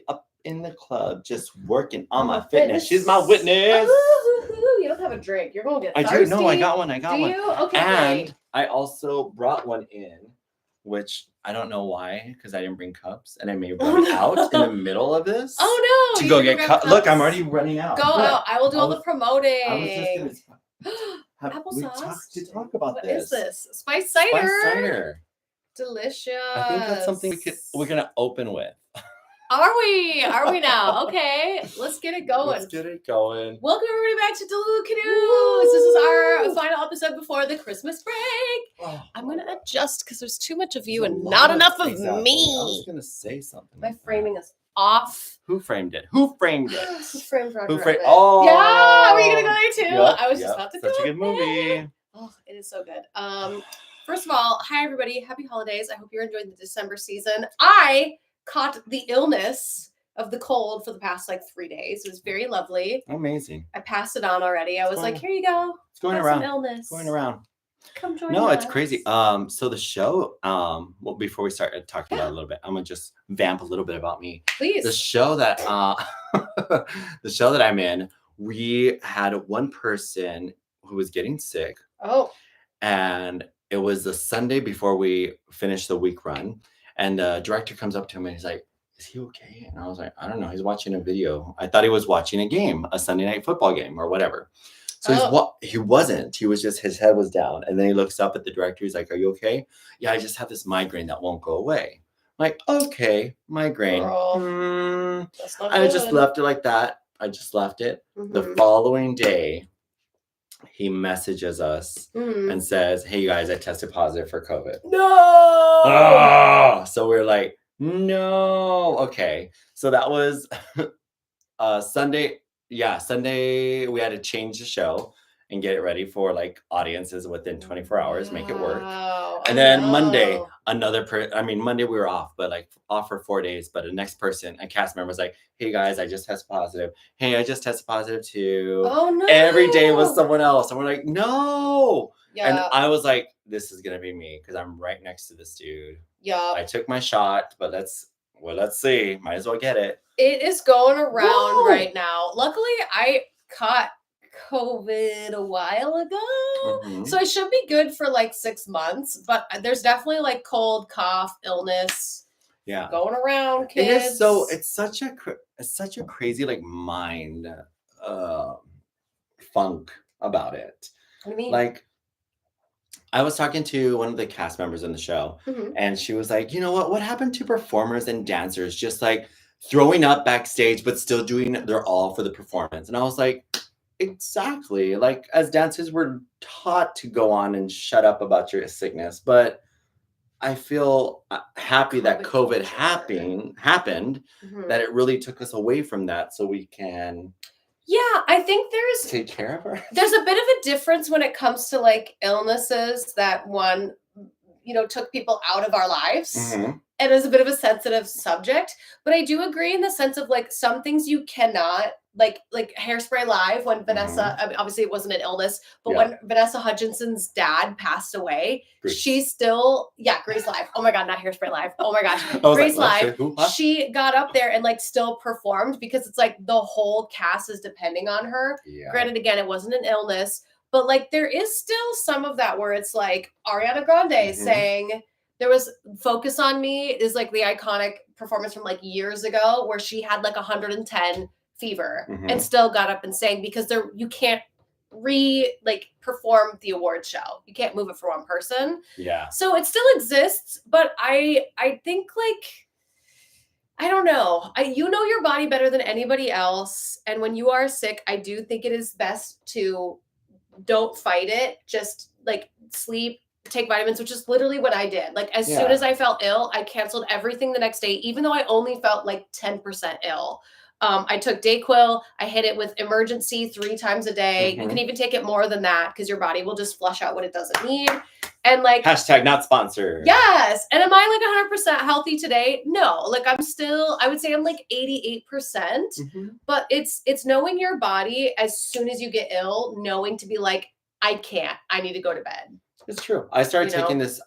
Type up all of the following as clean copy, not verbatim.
up in the club just working on I'm my a fitness. She's my witness. Ooh, you don't have a drink. You're going to get I thirsty. do. No, I got one. I got Do one. you? Okay, And great. I also brought one in, which I don't know why, because I didn't bring cups, and I may run out in the middle of this. Oh no! To go get cups. Look, I'm already running out. Go out. I will do all the promoting. I was just gonna. Applesauce. To talk about What this. is this? Spice cider. Spice cider. Delicious. I think that's something we're gonna open with. Are we? Are we now? Okay, let's get it going. Let's get it going. Welcome everybody back to DelulucaNEWS. This is our final episode before the Christmas break. Oh, I'm going to adjust because there's too much of you and not enough of me. I was going to say something. My framing is off. Who framed it? Who framed it? Who framed Roger Who framed? Oh, yeah. Were you going to go there too? Yep, I was just about to do it. Such a good movie. Oh, it is so good. First of all, hi everybody. Happy holidays. I hope you're enjoying the December season. I caught the illness of the cold for the past 3 days. It was very lovely. Amazing. I passed it on already. I was like, here you go. It's going around. Some illness. Going around. Come join us. No, it's crazy. So the show, well, before we start talking about it a little bit, I'm gonna just vamp a little bit about me. Please. The show that the show that I'm in, we had one person who was getting sick. Oh. And it was the Sunday before we finished the week run. And the director comes up to him and he's like, is he okay? And I was like, I don't know. He's watching a video. I thought he was watching a game, a Sunday night football game or whatever. So he wasn't. He was just, his head was down. And then he looks up at the director. He's like, are you okay? Yeah, I just have this migraine that won't go away. I'm like, okay, migraine. That's not I good. just left it like that. I just left it. Mm-hmm. The following day, he messages us and says, hey, you guys, I tested positive for COVID. No! Oh! So we're like, no. Okay. So that was Sunday. Yeah, Sunday, we had to change the show and get it ready for audiences within 24 hours, make it work. And then Monday, Monday we were off, but off for 4 days. But the next person, a cast member was like, hey guys, I just tested positive. Hey, I just tested positive too. Oh no. Every day was someone else. And we're like, no. Yeah. And I was like, this is going to be me because I'm right next to this dude. Yeah. I took my shot, but let's see. Might as well get it. It is going around right now. Luckily, I caught COVID a while ago. Mm-hmm. So I should be good for 6 months, but there's definitely cold, cough, illness. Yeah. Going around, kids. It is so, it's such a crazy mind funk about it. What do you mean? I was talking to one of the cast members in the show and she was like, you know what happened to performers and dancers just throwing up backstage but still doing their all for the performance? And I was like, exactly. As dancers, we're taught to go on and shut up about your sickness, but I feel happy that COVID happened, that it really took us away from that so we can I think there's take care of her. There's a bit of a difference when it comes to illnesses that took people out of our lives. And is a bit of a sensitive subject, but I do agree in the sense of some things you cannot like Hairspray Live when Vanessa, obviously it wasn't an illness, but when Vanessa Hutchinson's dad passed away, she's still, Grace Live. Oh my God, not Hairspray Live. Oh my gosh. Grace Live. She got up there and still performed because it's the whole cast is depending on her. Yeah. Granted, again, it wasn't an illness, but there is still some of that where it's Ariana Grande saying, there was Focus on Me is the iconic performance from years ago where she had 110 fever and still got up and sang because you can't perform the award show. You can't move it for one person. Yeah. So it still exists, but I think I don't know. You know your body better than anybody else. And when you are sick, I do think it is best to don't fight it. Just sleep, take vitamins, which is literally what I did. As soon as I felt ill, I canceled everything the next day, even though I only felt 10% ill. I took Dayquil. I hit it with Emergency 3 times a day. You can even take it more than that because your body will just flush out what it doesn't need. And hashtag not sponsored. Yes. And am I 100% healthy today? No. I'm still, I would say I'm 88%, but it's knowing your body as soon as you get ill, knowing to be I can't, I need to go to bed. It's true. I started taking this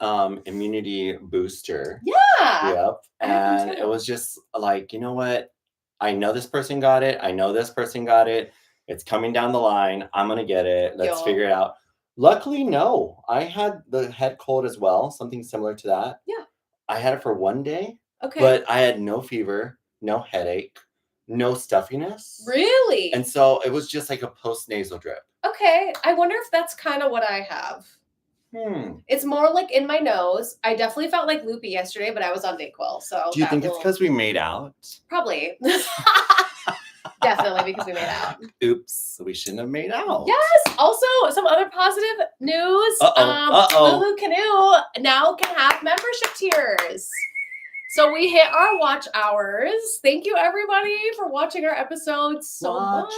immunity booster. Yeah. Yep. And it was just like, you know what? I know this person got it. I know this person got it. It's coming down the line. I'm going to get it. Let's figure it out. Luckily, no. I had the head cold as well. Something similar to that. Yeah. I had it for one day. Okay. But I had no fever, no headache, no stuffiness. Really? And so it was just like a post-nasal drip. Okay. I wonder if that's kind of what I have. It's more like in my nose. I definitely felt like loopy yesterday, but I was on Dayquil. So do you think it's because we made out? Probably. Definitely because we made out. Oops, we shouldn't have made out. Yes. Also, some other positive news. DeluluCanoe now can have membership tiers. So we hit our watch hours. Thank you, everybody, for watching our episodes so much.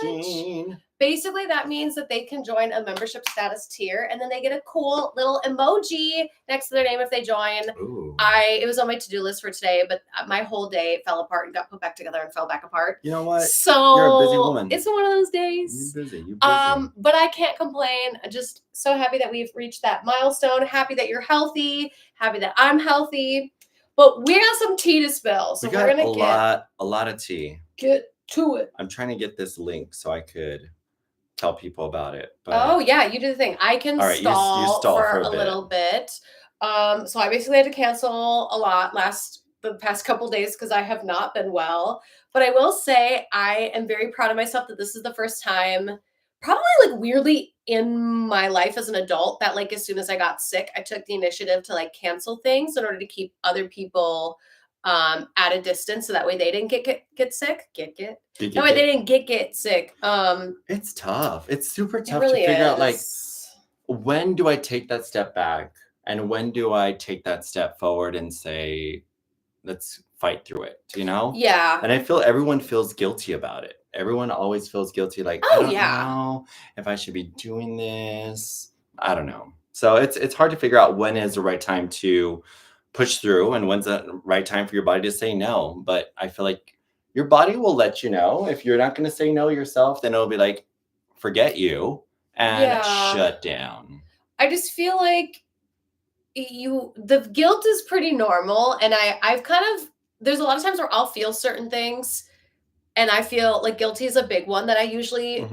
Basically, that means that they can join a membership status tier, and then they get a cool little emoji next to their name if they join. Ooh. It was on my to-do list for today, but my whole day fell apart and got put back together and fell back apart. You know what? So you're a busy woman. It's one of those days. You're busy. But I can't complain. I'm just so happy that we've reached that milestone. Happy that you're healthy. Happy that I'm healthy. But we got some tea to spill, so we're gonna get a lot of tea. Get to it. I'm trying to get this link so I could tell people about it. But... Oh yeah, you do the thing. I can stall for a little bit. So I basically had to cancel a lot the past couple days because I have not been well. But I will say I am very proud of myself that this is the first time, probably like weirdly in my life as an adult, that like as soon as I got sick, I took the initiative to like cancel things in order to keep other people at a distance, so that way they didn't get sick. That way they didn't get sick. It's tough. It's super tough to figure out like, when do I take that step back and when do I take that step forward and say, let's fight through it, you know? Yeah. And I feel everyone feels guilty about it. Everyone always feels guilty, like, I don't know if I should be doing this. I don't know. So it's hard to figure out when is the right time to push through and when's the right time for your body to say no. But I feel like your body will let you know. If you're not going to say no yourself, then it'll be like, forget you and shut down. I just feel like the guilt is pretty normal. And I've kind of, there's a lot of times where I'll feel certain things and I feel like guilty is a big one that I usually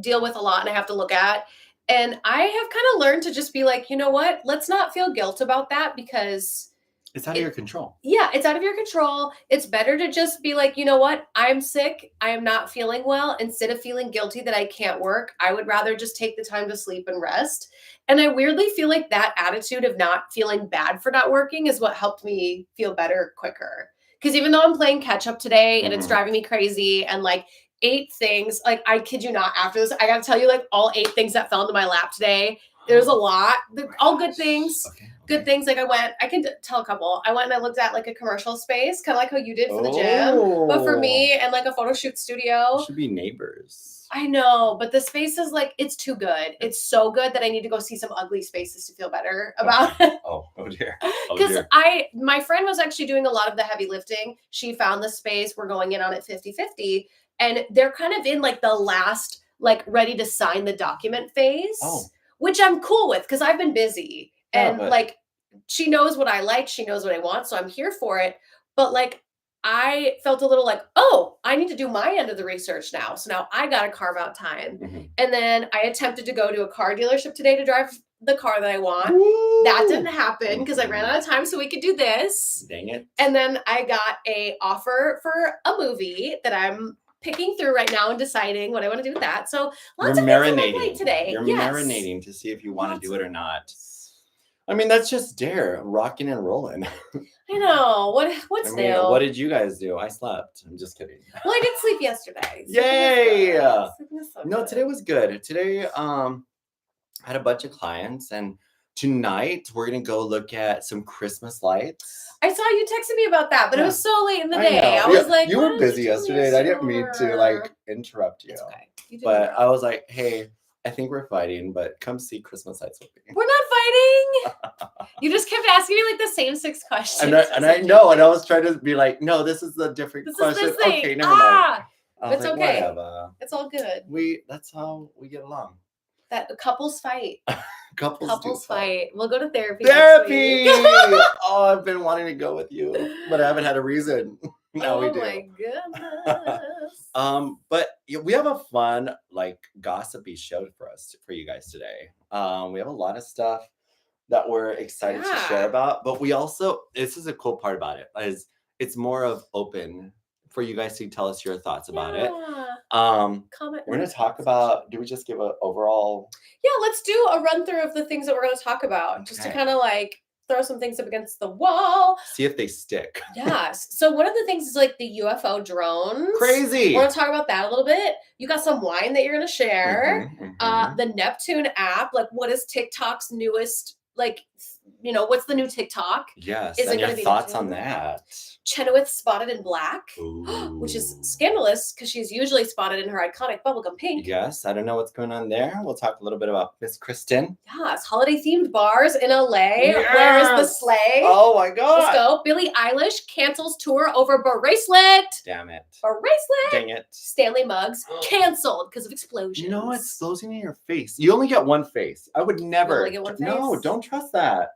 deal with a lot and I have to look at. And I have kind of learned to just be like, you know what? Let's not feel guilt about that because it's out of your control. Yeah, it's out of your control. It's better to just be like, you know what? I'm sick. I am not feeling well. Instead of feeling guilty that I can't work, I would rather just take the time to sleep and rest. And I weirdly feel like that attitude of not feeling bad for not working is what helped me feel better quicker. Because even though I'm playing catch up today and it's driving me crazy and like 8 things, like I kid you not, after this, I got to tell you like all 8 things that fell into my lap today. There's a lot. All good things. Okay. Good things. Like I can tell a couple. I went and I looked at like a commercial space, kind of like how you did for the gym, but for me and like a photo shoot studio. We should be neighbors. I know, but the space is like, it's too good. It's so good that I need to go see some ugly spaces to feel better about it. Oh dear. Because my friend was actually doing a lot of the heavy lifting. She found the space. We're going in on it 50-50. And they're kind of in like the last, like ready to sign the document phase, which I'm cool with because I've been busy. And like, she knows what I like. She knows what I want. So I'm here for it. But like, I felt a little like, oh, I need to do my end of the research now. So now I got to carve out time. And then I attempted to go to a car dealership today to drive the car that I want. That didn't happen because I ran out of time so we could do this. Dang it. And then I got a offer for a movie that I'm picking through right now and deciding what I want to do with that. So lots of things on my plate today. You're marinating to see if you want to do it or not. I mean, that's just dare, rocking and rolling. I know. What's new? What did you guys do? I slept. I'm just kidding. Well, I did sleep yesterday. Yay! No, today was good. Today, I had a bunch of clients, and tonight we're gonna go look at some Christmas lights. I saw you texting me about that, but it was so late in the day. I was like, you were busy yesterday, and I didn't mean to like interrupt you. It's okay. But I was like, hey, I think we're fighting, but come see Christmas lights with me. We're not fighting. You just kept asking me like the same 6 questions. And I know, and I was trying to be like, no, this is the different question. Is this thing. Okay, never mind. It's like, okay. Whatever. It's all good. That's how we get along. That couples fight. Couples fight. We'll go to therapy. Therapy! Oh, I've been wanting to go with you, but I haven't had a reason. Now we do. Oh my goodness. But we have a fun, like, gossipy show for you guys today. We have a lot of stuff that we're excited to share about, but we also, this is a cool part about it, is it's more of open for you guys to tell us your thoughts about it. Comment. We're going to talk about, do we just give an overall? Yeah, let's do a run through of the things that we're going to talk about, just to kind of like throw some things up against the wall. See if they stick. Yes. So one of the things is like the UFO drones. Crazy. We're going to talk about that a little bit. You got some wine that you're going to share. The Neptune app, like what is TikTok's newest, like, you know, what's the new TikTok? Yes. Is and it your gonna be thoughts on that? Chenoweth spotted in black, Ooh. which is scandalous because she's usually spotted in her iconic bubblegum pink. Yes, I don't know what's going on there. We'll talk a little bit about Miss Kristen. Yes, holiday themed bars in LA. Yes. Where is the sleigh? Oh my God. Let's go. Billie Eilish cancels tour over bracelet. Damn it. Bracelet. Dang it. Stanley mugs canceled because of explosions. You know, it's exploding in your face. You only get one face. I would never. You only get one face? No, don't trust that.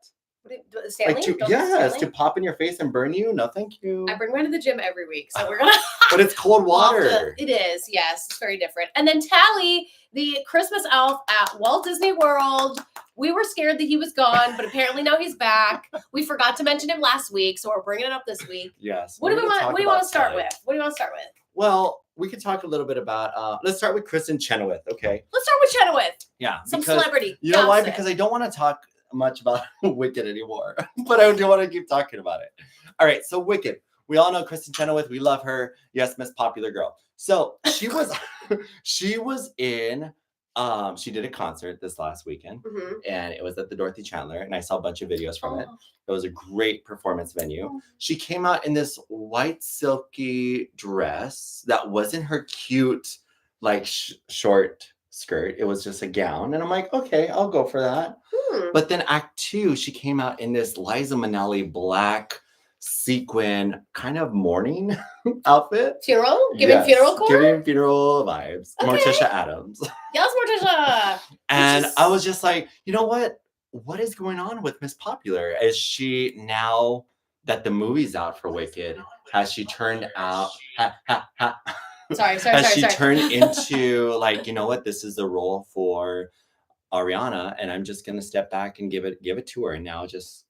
Stanley? Like to pop in your face and burn you? No, thank you. I bring mine to the gym every week, so we're gonna. But it's cold water. It is, yes. It's very different. And then Tally, the Christmas elf at Walt Disney World. We were scared that he was gone, but apparently now he's back. We forgot to mention him last week, so we're bringing it up this week. Yes. What do you want to start with? What do you want to start with? Well, we could talk a little bit about. Let's start with Kristen Chenoweth. Okay. Let's start with Chenoweth. Yeah. Some celebrity. You know why? Because I don't want to talk much about Wicked anymore, but I do want to keep talking about it. All right, so Wicked. We all know Kristen Chenoweth. We love her. Yes, Miss Popular Girl. So she was, she did a concert this last weekend, and it was at the Dorothy Chandler, and I saw a bunch of videos from it. It was a great performance venue. She came out in this white silky dress that wasn't her cute, like short skirt. It was just a gown, and I'm like, okay, I'll go for that. But then Act 2, she came out in this Liza Minnelli black sequin kind of mourning outfit. Funeral? Giving funeral core? Giving funeral vibes. Okay. Morticia Adams. Yes, Morticia. And I was just like, you know what? What is going on with Miss Popular? Is she, now that the movie's out for Wicked, has she turned out... Sorry. Turned into, like, you know what? This is the role for Ariana, and I'm just gonna step back and give it to her, and now just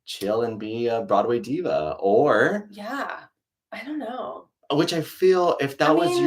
chill and be a Broadway diva. Or I don't know. Which I feel, if that was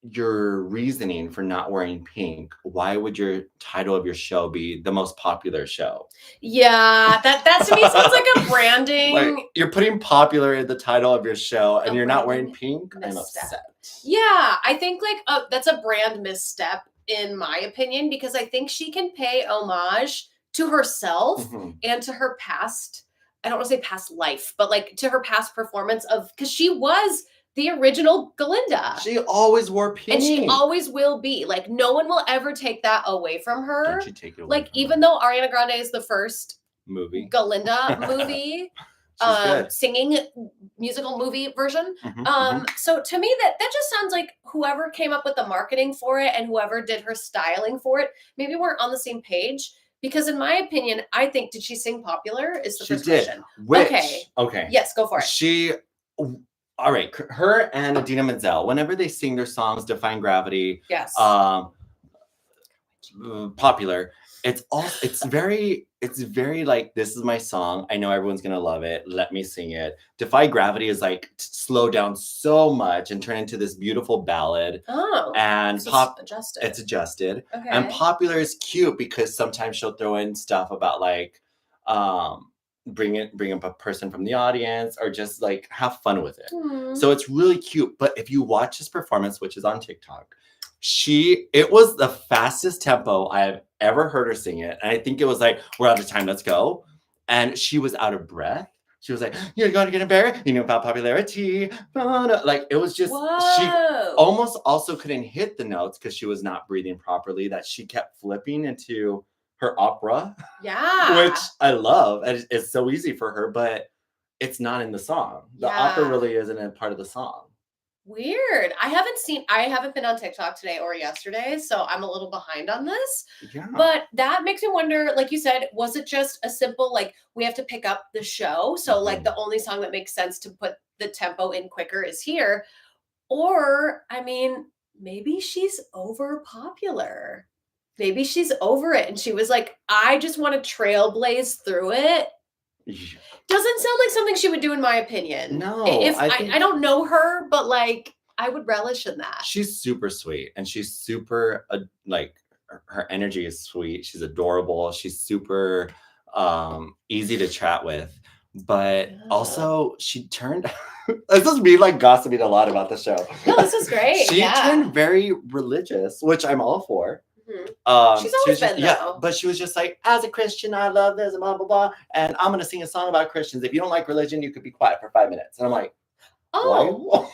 your reasoning for not wearing pink, why would your title of your show be the most popular show? Yeah, that to me sounds like a branding. Like, you're putting popular in the title of your show, and you're not wearing pink. I'm upset. Yeah, I think like that's a brand misstep in my opinion, because I think she can pay homage to herself and to her past. I don't want to say past life, but like to her past performance because she was the original Galinda. She always wore pink. And she always will be. Like, no one will ever take that away from her. Don't you take it away like, even though Ariana Grande is the first Galinda movie, singing musical movie version. So to me, that just sounds like whoever came up with the marketing for it and whoever did her styling for it maybe weren't on the same page. Because in my opinion, I think, did she sing Popular? Is the first question. Okay. Yes, go for it. All right. Her and Idina Menzel, whenever they sing their songs, Defying Gravity, yes, Popular, it's very like, this is my song. I know everyone's gonna love it. Let me sing it. Defy Gravity is like slow down so much and turn into this beautiful ballad. And it's adjusted. Okay. And Popular is cute because sometimes she'll throw in stuff about like bring up a person from the audience or just like have fun with it. So it's really cute. But if you watch this performance, which is on TikTok, it was the fastest tempo I have ever heard her sing it. And I think it was like, we're out of time, let's go. And she was out of breath. She was like, you're going to get embarrassed, you know, about popularity. Like, it was just, she almost also couldn't hit the notes because she was not breathing properly, that she kept flipping into her opera. Yeah. Which I love. And it's so easy for her, but it's not in the song. The opera really isn't a part of the song. Weird. I haven't been on TikTok today or yesterday, so I'm a little behind on this. Yeah. But that makes me wonder, like you said, was it just a simple, like, we have to pick up the show? So, like, the only song that makes sense to put the tempo in quicker is here. Or, I mean, maybe she's over popular. Maybe she's over it. And she was like, I just want to trailblaze through it. Yeah. Doesn't sound like something she would do, in my opinion. No, If I think I don't know her, but like I would relish in that. she's super sweet, and she's super like her energy is sweet. She's adorable. She's super easy to chat with. But Yeah. also she turned this is me like gossiping a lot about the show. No, this is great. She Yeah. turned very religious, which I'm all for. Mhm. She's she always was just, been, yeah, though. but she was just like, as a Christian, I love this, blah blah blah, and I'm gonna sing a song about Christians. If you don't like religion, you could be quiet for 5 minutes. And I'm like, Oh, why?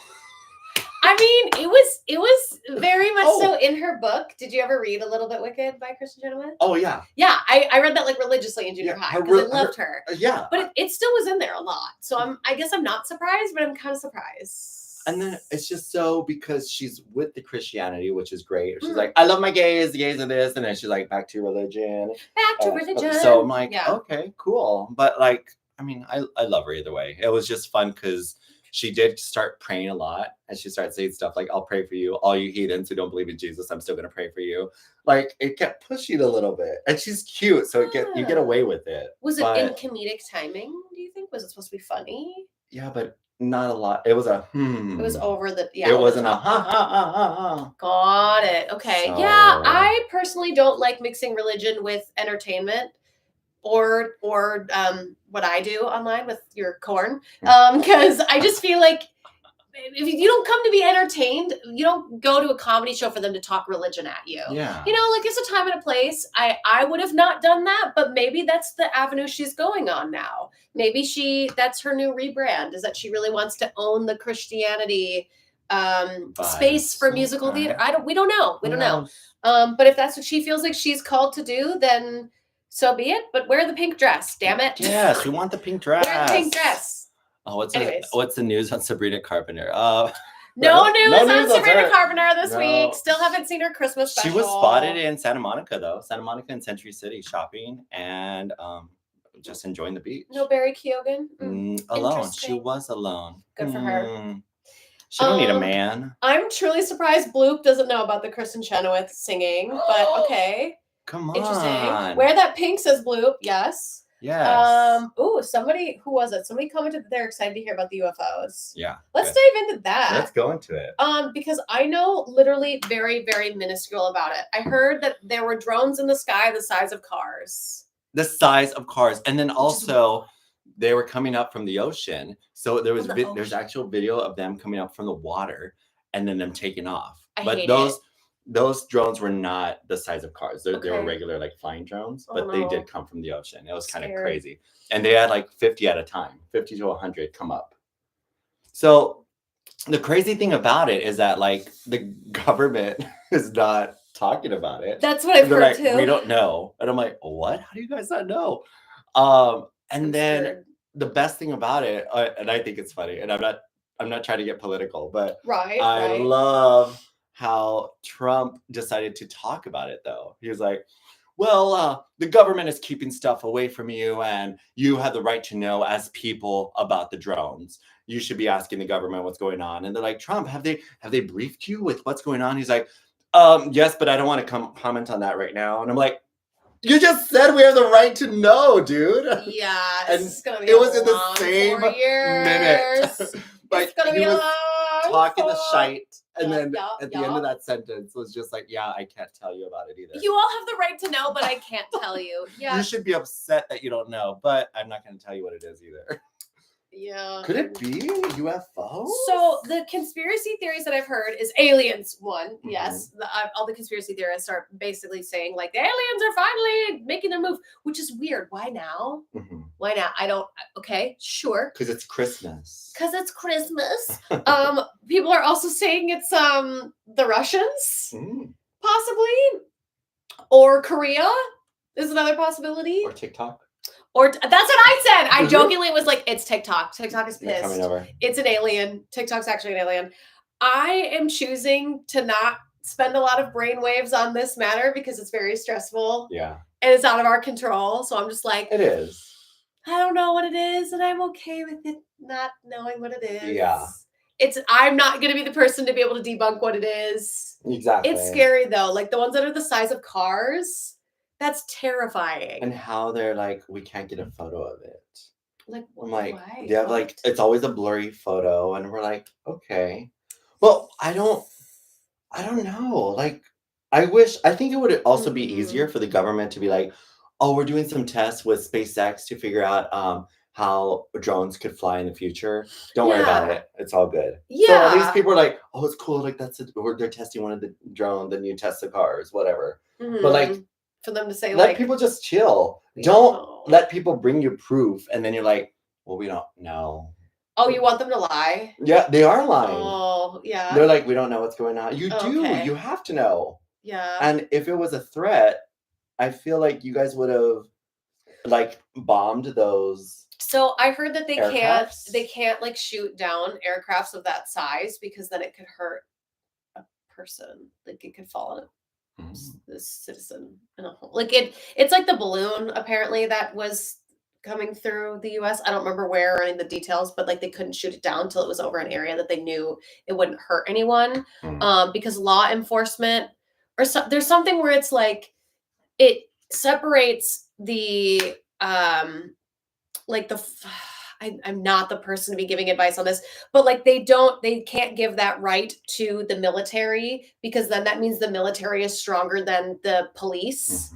I mean, it was very much Oh. so in her book. Did you ever read A Little Bit Wicked by Kristen Chenoweth? Oh yeah, Yeah, I read that like religiously in junior Yeah, high her because I re- loved her. yeah. But it still was in there a lot. So I guess I'm not surprised, but I'm kind of surprised. And then it's just so because she's with the Christianity, which is great. She's Mm. like, I love my gays, the gays are this, and then she's like, back to religion. Back to religion. So I'm like, Yeah. okay, cool. But like, I mean, I love her either way. It was just fun because she did start praying a lot, and she started saying stuff like, I'll pray for you, all you heathens who don't believe in Jesus, I'm still gonna pray for you. Like it kept pushing a little bit. And she's cute, so you get away with it. Was it But- in comedic timing, do you think? Was it supposed to be funny? Yeah, but not a lot. It was a It was over the It over wasn't the a top. ha ha ha ha ha. Got it. Okay. So- Yeah, I personally don't like mixing religion with entertainment or what I do online with your corn. Because I just feel like if you don't come to be entertained, you don't go to a comedy show for them to talk religion at you. Yeah. You know, like it's a time and a place. I would have not done that, but maybe that's the avenue she's going on now. Maybe that's her new rebrand, is that she really wants to own the Christianity space for musical Okay. theater. We don't know. We Who don't know. knows? But if that's what she feels like she's called to do, then so be it. But wear the pink dress, damn it. Yes, we want the pink dress. Wear the pink dress. Oh, what's Anyways. what's the news on Sabrina Carpenter? No No news news on on Sabrina her. Carpenter this No. week. Still haven't seen her Christmas She special. was spotted in Santa Monica though. Santa Monica and Century City shopping and just enjoying the beach. No Barry Keoghan. Alone. She Interesting. was alone. Good for her. She don't need a man. I'm truly surprised Bloop doesn't know about the Kristen Chenoweth singing, but okay. Come on. Interesting. Wear that pink, says Bloop. Yes. Yes. Who was it? Somebody commented that they're excited to hear about the UFOs. Yeah. Let's good. dive into that. Let's go into it. Because I know literally very, very minuscule about it. I heard that there were drones in the sky the size of cars. The size of cars. And then also they were coming up from the ocean. So there was there's actual video of them coming up from the water and then them taking off. I hate those drones were not the size of cars. They were Okay. regular like flying drones, Oh, but no. they did come from the ocean. It was kind of Scared. crazy. And they had like 50 at a time, 50 to 100 come up. So the crazy thing about it is that like the government is not talking about it. That's what I've They're heard like, too. we don't know. And I'm like, what? How do you guys not know? And then Absurd. the best thing about it, and I think it's funny, and I'm not trying to get political, but Right. I right. love how Trump decided to talk about it though. He was like, well, the government is keeping stuff away from you and you have the right to know as people about the drones. You should be asking the government what's going on. And they're like, Trump, have they briefed you with what's going on? He's like, yes, but I don't want to comment on that right now. And I'm like, you just said we have the right to know, dude. Yeah, And it's gonna be it was in the long same 4 years. minute. Like It's gonna he be a was long talking the 4 shite. And Yeah, then yeah, at the end of that sentence was just like, yeah, I can't tell you about it either. You all have the right to know, but I can't tell you. Yeah. You should be upset that you don't know, but I'm not going to tell you what it is either. Yeah. Could it be UFO? So the conspiracy theories that I've heard is aliens. One, yes, all the conspiracy theorists are basically saying like the aliens are finally making their move, which is weird. Why now? Why now? I don't. Okay, sure. Because it's Christmas. Because it's Christmas. People are also saying it's the Russians, possibly, or Korea is another possibility. Or TikTok. Or that's what I said. I jokingly was like, it's TikTok. TikTok is They're coming pissed. over. It's an alien. TikTok's actually an alien. I am choosing to not spend a lot of brainwaves on this matter because it's very stressful. Yeah. And it's out of our control. So I'm just like, it is. I don't know what it is, and I'm okay with it not knowing what it is. Yeah. I'm not gonna be the person to be able to debunk what it is. Exactly. It's scary though. Like the ones that are the size of cars, that's terrifying. And how they're like, we can't get a photo of it. Like, I'm like, why? they have like, it's always a blurry photo, and we're like, okay. Well, I don't know. Like, I think it would also be easier for the government to be like, oh, we're doing some tests with SpaceX to figure out how drones could fly in the future. Don't worry about it. It's all good. Yeah. So at least people are like, oh, it's cool. Like they're testing one of the new Tesla cars, whatever. But like, for them to say, let people just chill. Don't let people bring you proof, and then you're like, well, we don't know. Oh, you want them to lie? Yeah, they are lying. Oh, yeah. They're like, we don't know what's going on. You do. You have to know. Yeah. And if it was a threat, I feel like you guys would have like bombed those. So I heard that they aircrafts. can't like shoot down aircrafts of that size because then it could hurt a person. Like it could fall on a citizen in a home. Like it's like the balloon apparently that was coming through the US. I don't remember where or any of the details, but like they couldn't shoot it down until it was over an area that they knew it wouldn't hurt anyone. Because law enforcement there's something where it's like it separates the like I'm not the person to be giving advice on this, but like they can't give that right to the military because then that means the military is stronger than the police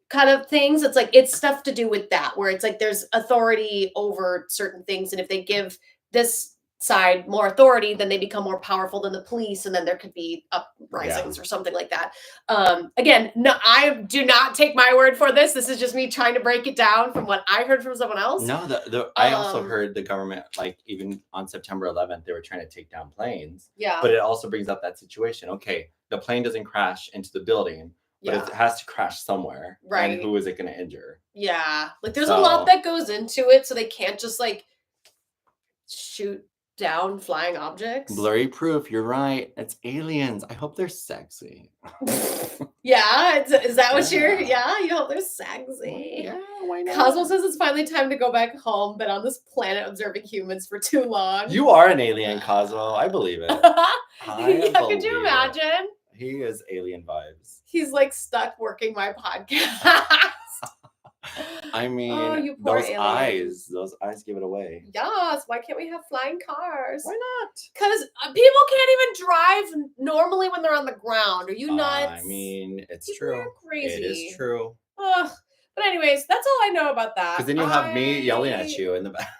kind of things. It's like, it's stuff to do with that, where it's like there's authority over certain things. And if they give this side more authority, then they become more powerful than the police. And then there could be uprisings or something like that. Again, no, I do not take my word for this. This is just me trying to break it down from what I heard from someone else. No, I also heard the government, like even on September 11th, they were trying to take down planes. Yeah. But it also brings up that situation. Okay, the plane doesn't crash into the building, but it has to crash somewhere. Right. And who is it going to injure? Yeah. Like there's a lot that goes into it. So they can't just like shoot down flying objects. Blurry proof. You're right. It's aliens. I hope they're sexy. Yeah. Is that what you're? Yeah. You hope they're sexy. Yeah. Why not? Cosmo says it's finally time to go back home. Been on this planet observing humans for too long. You are an alien, Cosmo. I believe it. Could you imagine? He is alien vibes. He's like stuck working my podcast. I mean, those eyes give it away. Yes. Why can't we have flying cars? Why not? Because people can't even drive normally when they're on the ground. Are you nuts? I mean, it's true. Crazy. It is true. Ugh. But anyways, that's all I know about that. Because then you'll have me yelling at you in the back.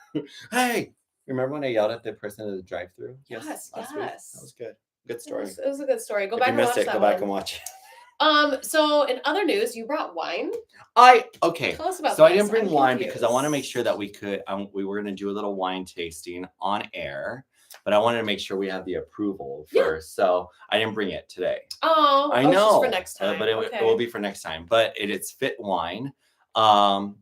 Hey, remember when I yelled at the person at the drive-thru? Yes. Last week? That was good. Good story. It was a good story. Go if back you and missed watch it, go back and watch it. So in other news, you brought wine. Okay. Tell us about so this. I didn't bring wine because I want to make sure that we were going to do a little wine tasting on air, but I wanted to make sure we had the approval first. So I didn't bring it today. Oh, I know. Just for next time. But it will be for next time. But it is Fit Wine.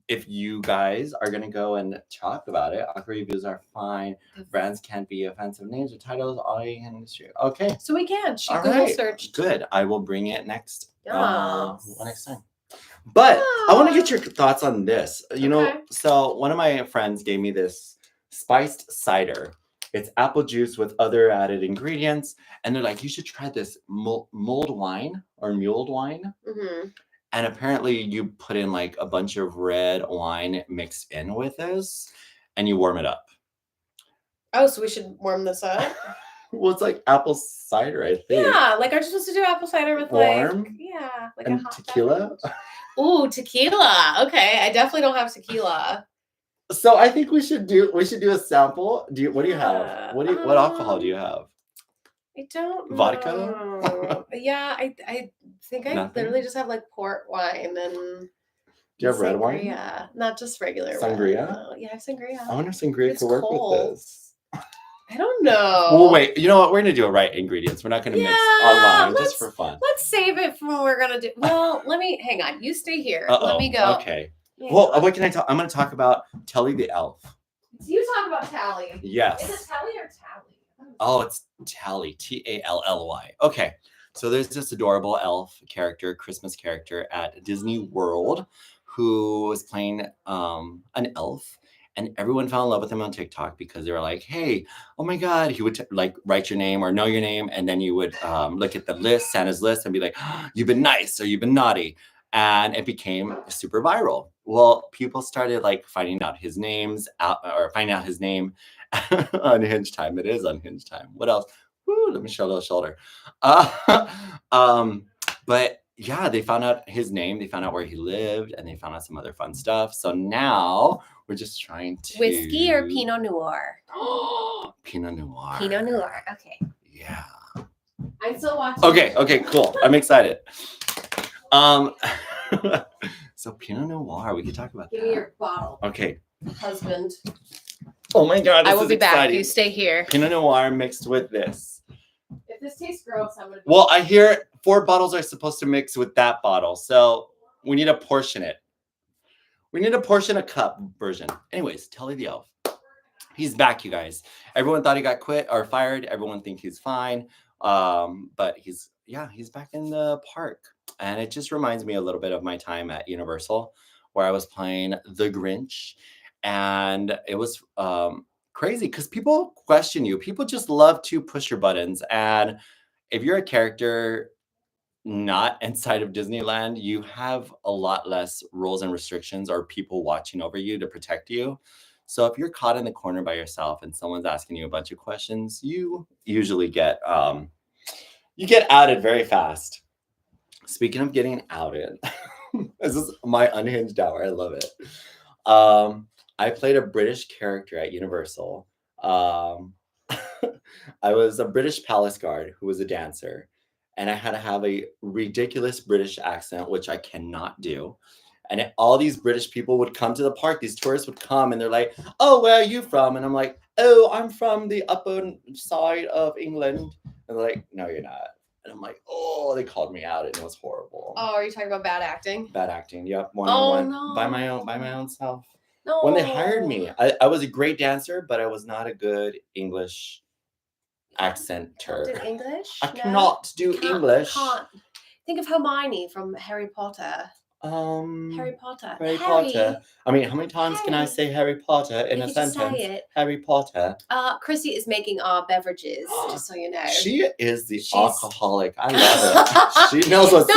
If you guys are gonna go and talk about it, our reviews are fine. Brands can't be offensive names or titles. All you can share. Okay. So we can. She All Google right. searched. Good. I will bring it next. Next time. Yeah. But I want to get your thoughts on this. You know, so one of my friends gave me this spiced cider. It's apple juice with other added ingredients, and they're like, you should try this mulled wine or mulled wine. Mm-hmm. And apparently you put in like a bunch of red wine mixed in with this and you warm it up. Oh, so we should warm this up? Well, it's like apple cider, I think. Yeah, like aren't you supposed to do apple cider with warm? Like and a hot tequila? Ooh, tequila. Okay, I definitely don't have tequila. So I think we should do a sample. What do you have? What alcohol do you have? I don't know. Vodka? Yeah, I think I literally just have like port wine and. Do you have red wine? Yeah, not just regular sangria. Yeah, I have sangria. I wonder if sangria could work with this. I don't know. Well, wait. You know what? We're gonna do it right ingredients. We're not gonna mix online just for fun. Let's save it for what we're gonna do. Well, hang on. You stay here. Let me go. Okay. Well, what can I talk? I'm gonna talk about Telly the elf. So you talk about Tally. Yes. Is it Tally or Tally? Oh, it's Tally, Tally. Okay. So there's this adorable elf character, Christmas character at Disney World who was playing an elf. And everyone fell in love with him on TikTok because they were like, hey, oh my God. He would like write your name or know your name. And then you would look at the list, Santa's list, and be like, oh, you've been nice or you've been naughty. And it became super viral. Well, people started like finding out his names or finding out his name. Unhinged time. It is unhinged time. What else? Woo, let me show a little shoulder. But yeah, they found out his name, they found out where he lived, and they found out some other fun stuff. So now we're just trying to whiskey or Pinot Noir? Pinot Noir. Pinot Noir. Okay. Yeah. I'm still watching. Okay, cool. I'm excited. So Pinot Noir, we can talk about Give that. me your bottle. Okay. Husband. Oh my God, this I will is be back. exciting. You stay here. Pinot Noir mixed with this. If this tastes gross, I'm gonna. Well, I hear 4 bottles are supposed to mix with that bottle, so we need to portion it. We need to portion a cup version. Anyways, Telly the elf. He's back, you guys. Everyone thought he got quit or fired. Everyone thinks he's fine. But he's back in the park. And it just reminds me a little bit of my time at Universal where I was playing the Grinch. And it was crazy because people question you. People just love to push your buttons. And if you're a character not inside of Disneyland, you have a lot less rules and restrictions or people watching over you to protect you. So if you're caught in the corner by yourself and someone's asking you a bunch of questions, you usually get outed very fast. Speaking of getting outed, this is my unhinged hour. I love it. I played a British character at Universal. I was a British palace guard who was a dancer. And I had to have a ridiculous British accent, which I cannot do. And all these British people would come to the park. These tourists would come and they're like, oh, where are you from? And I'm like, oh, I'm from the upper side of England. And they're like, no, you're not. And I'm like, oh, they called me out and it was horrible. Oh, are you talking about bad acting? Bad acting, yep. One-on-one. No. By my own self. No. When they hired me, I was a great dancer, but I was not a good English accenter. Do English? I cannot do English. Can't. Think of Hermione from Harry Potter. Harry Potter. Harry Potter. I mean, how many times can I say Harry Potter in a sentence? Say it. Harry Potter. Chrissy is making our beverages, just so you know. She is the alcoholic. I love it. She knows what's up.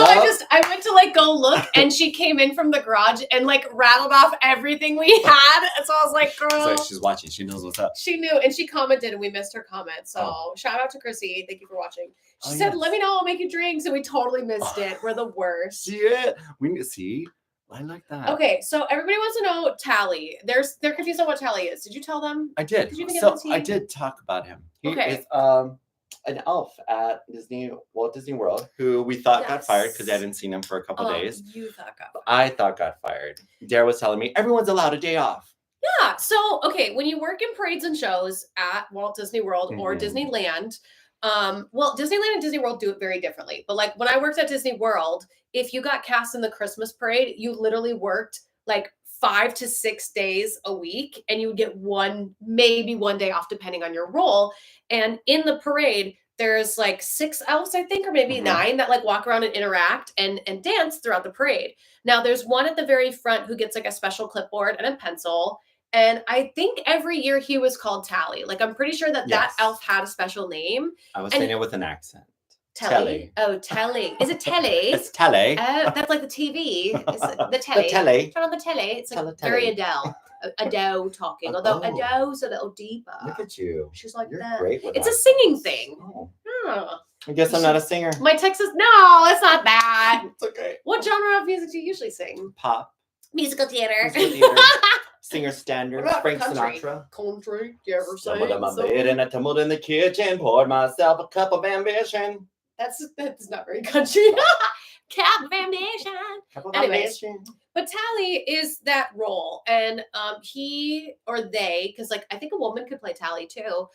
I went to like go look, and she came in from the garage and like rattled off everything we had. So I was like, girl. So she's watching. She knows what's up. She knew, and she commented, and we missed her comment. So shout out to Chrissy. Thank you for watching. She said, let me know. I'll make you drinks. And we totally missed it. We're the worst. Yeah. See? I like that. Okay, so everybody wants to know Tally. They're confused on what Tally is. Did you tell them? I did. I did talk about him. He is an elf at Walt Disney World who we thought got fired because I hadn't seen him for a couple days. You thought got fired. I thought got fired. Dare was telling me everyone's allowed a day off. Yeah. So, okay, when you work in parades and shows at Walt Disney World or Disneyland, well, Disneyland and Disney World do it very differently. But like when I worked at Disney World, if you got cast in the Christmas parade, you literally worked like 5 to 6 days a week, and you would get maybe one day off depending on your role. And in the parade, there's like 6 elves, I think, or maybe 9 that like walk around and interact and dance throughout the parade. Now there's one at the very front who gets like a special clipboard and a pencil. And I think every year he was called Tally. Like, I'm pretty sure that elf had a special name. I was saying it with an accent. Telly. Oh, Telly. Is it Telly? It's Telly. Oh, that's like the TV. It's the Telly. The Telly. Turn on the Telly. It's like very Adele. Adele talking. Although Adele's a little deeper. Look at you. She's like You're that. Great with it's a singing thing. Oh. I guess I'm not a singer. My text says, no, it's not bad. It's okay. What genre of music do you usually sing? Pop. Musical theater. Singer standards, Frank Sinatra. Country, you ever say? Tumbled in my bed and I tumbled in the kitchen, poured myself a cup of ambition. That's not very country. Cup of ambition. Anyways, but Tally is that role, and he or they, because like I think a woman could play Tally too,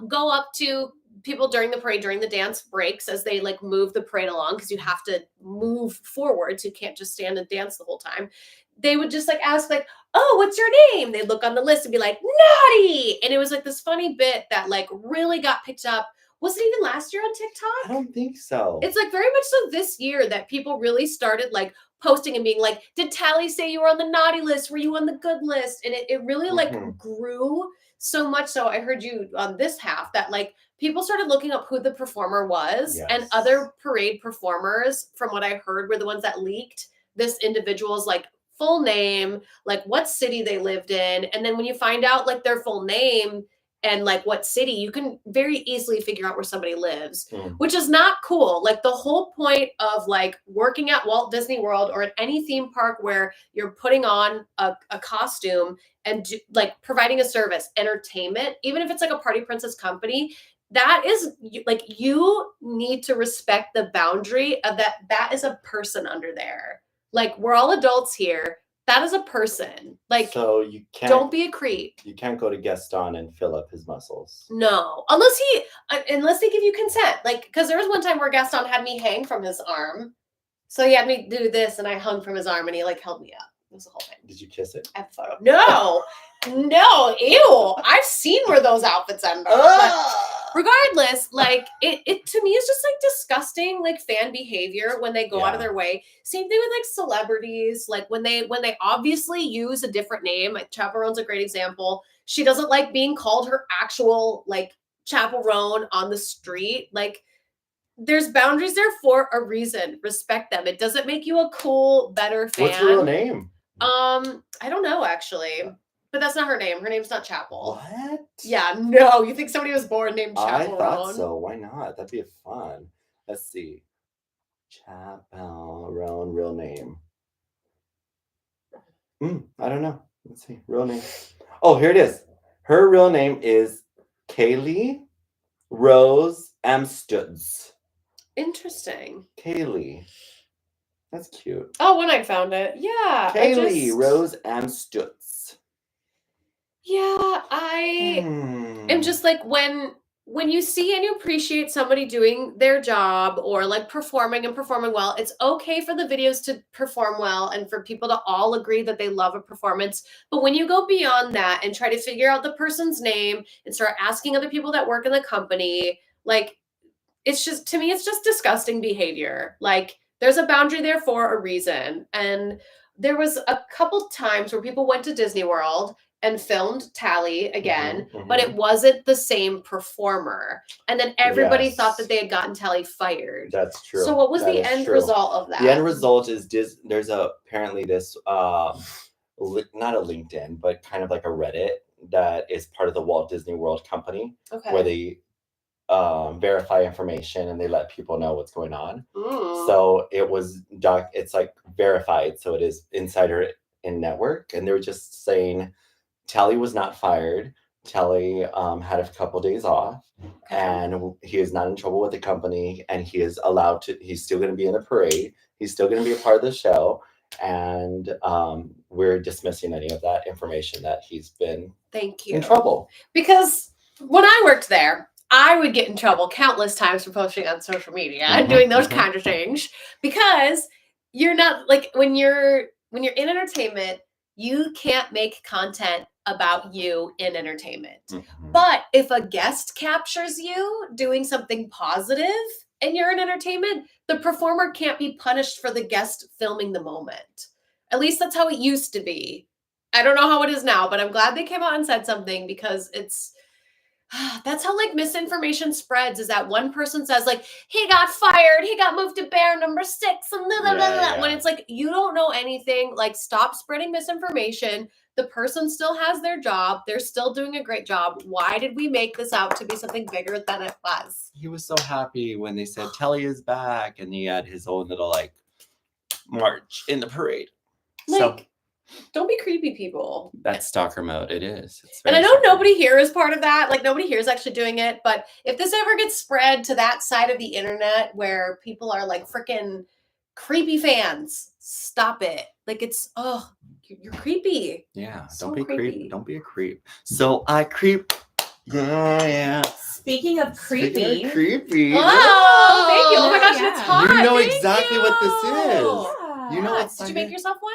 go up to people during the parade, during the dance breaks as they like move the parade along, because you have to move forward, so you can't just stand and dance the whole time. they would just like ask like, oh, what's your name? They'd look on the list and be like, naughty. And it was like this funny bit that like really got picked up. Was it even last year on TikTok? I don't think so. It's like very much so this year that people really started like posting and being like, did Tally say you were on the naughty list? Were you on the good list? And it really like grew so much. So I heard you on this half that like people started looking up who the performer was, and other parade performers, from what I heard, were the ones that leaked this individual's like full name, like what city they lived in. And then when you find out like their full name and like what city, you can very easily figure out where somebody lives, which is not cool. Like the whole point of like working at Walt Disney World or at any theme park where you're putting on a costume and like providing a service, entertainment, even if it's like a Party Princess company, that is like, you need to respect the boundary of that is a person under there. Like, we're all adults here. That is a person. Like, so you can't, don't be a creep. You can't go to Gaston and fill up his muscles. No, unless they give you consent. Like, because there was one time where Gaston had me hang from his arm. So he had me do this, and I hung from his arm, and he like held me up. It was the whole thing. Did you kiss it? I have a photo. No, no, ew. I've seen where those outfits end up. Regardless, like it to me is just like disgusting, like fan behavior when they go out of their way. Same thing with like celebrities, like when they obviously use a different name. Like Chaperone's a great example. She doesn't like being called her actual like chaperone on the street. Like, there's boundaries there for a reason. Respect them. It doesn't make you a cool, better fan. What's her real name? I don't know actually. But that's not her name. Her name's not Chapel. What? Yeah, no. You think somebody was born named Chaperone? I thought so. Why not? That'd be fun. Let's see. Chaperone, real name. I don't know. Let's see. Real name. Oh, here it is. Her real name is Kaylee Rose Amstutz. Interesting. Kaylee. That's cute. Oh, when I found it. Yeah. Kaylee Rose Amstutz. Yeah, I am just like, when you see and you appreciate somebody doing their job or like performing well, it's okay for the videos to perform well and for people to all agree that they love a performance. But when you go beyond that and try to figure out the person's name and start asking other people that work in the company, like, it's just, to me, it's just disgusting behavior. Like, there's a boundary there for a reason. And there was a couple times where people went to Disney World and filmed Tally again, but it wasn't the same performer. And then everybody thought that they had gotten Tally fired. That's true. So what was the end result of that? The end result is there's apparently this, not a LinkedIn, but kind of like a Reddit that is part of the Walt Disney World company, where they verify information and they let people know what's going on. So it was it's like verified, so it is insider in network, and they were just saying Tally was not fired. Tally had a couple days off, and he is not in trouble with the company, and he is allowed to. He's still going to be in the parade. He's still going to be a part of the show, and we're dismissing any of that information that he's been in trouble. Because when I worked there, I would get in trouble countless times for posting on social media and doing those kind of things, because you're not like, when you're in entertainment, you can't make content about you in entertainment. But if a guest captures you doing something positive and you're in entertainment, the performer can't be punished for the guest filming the moment. At least that's how it used to be. I don't know how it is now, but I'm glad they came out and said something, because that's how like misinformation spreads, is that one person says like, he got fired, he got moved to bear number 6, and blah, blah, blah, blah. When it's like, you don't know anything. Like, stop spreading misinformation. The person still has their job. They're still doing a great job. Why did we make this out to be something bigger than it was? He was so happy when they said Telly is back, and he had his own little like march in the parade. Like, don't be creepy, people. That's stalker mode. It is. And I know nobody here is part of that. Like, nobody here is actually doing it. But if this ever gets spread to that side of the internet where people are like freaking creepy fans, stop it. Like, it's, you're creepy. Yeah. So don't be creepy. Don't be a creep. So I creep. Yeah. Speaking of creepy. Oh, thank you. Oh my gosh, it's hot. You know exactly what this is. You know, did you make yourself one?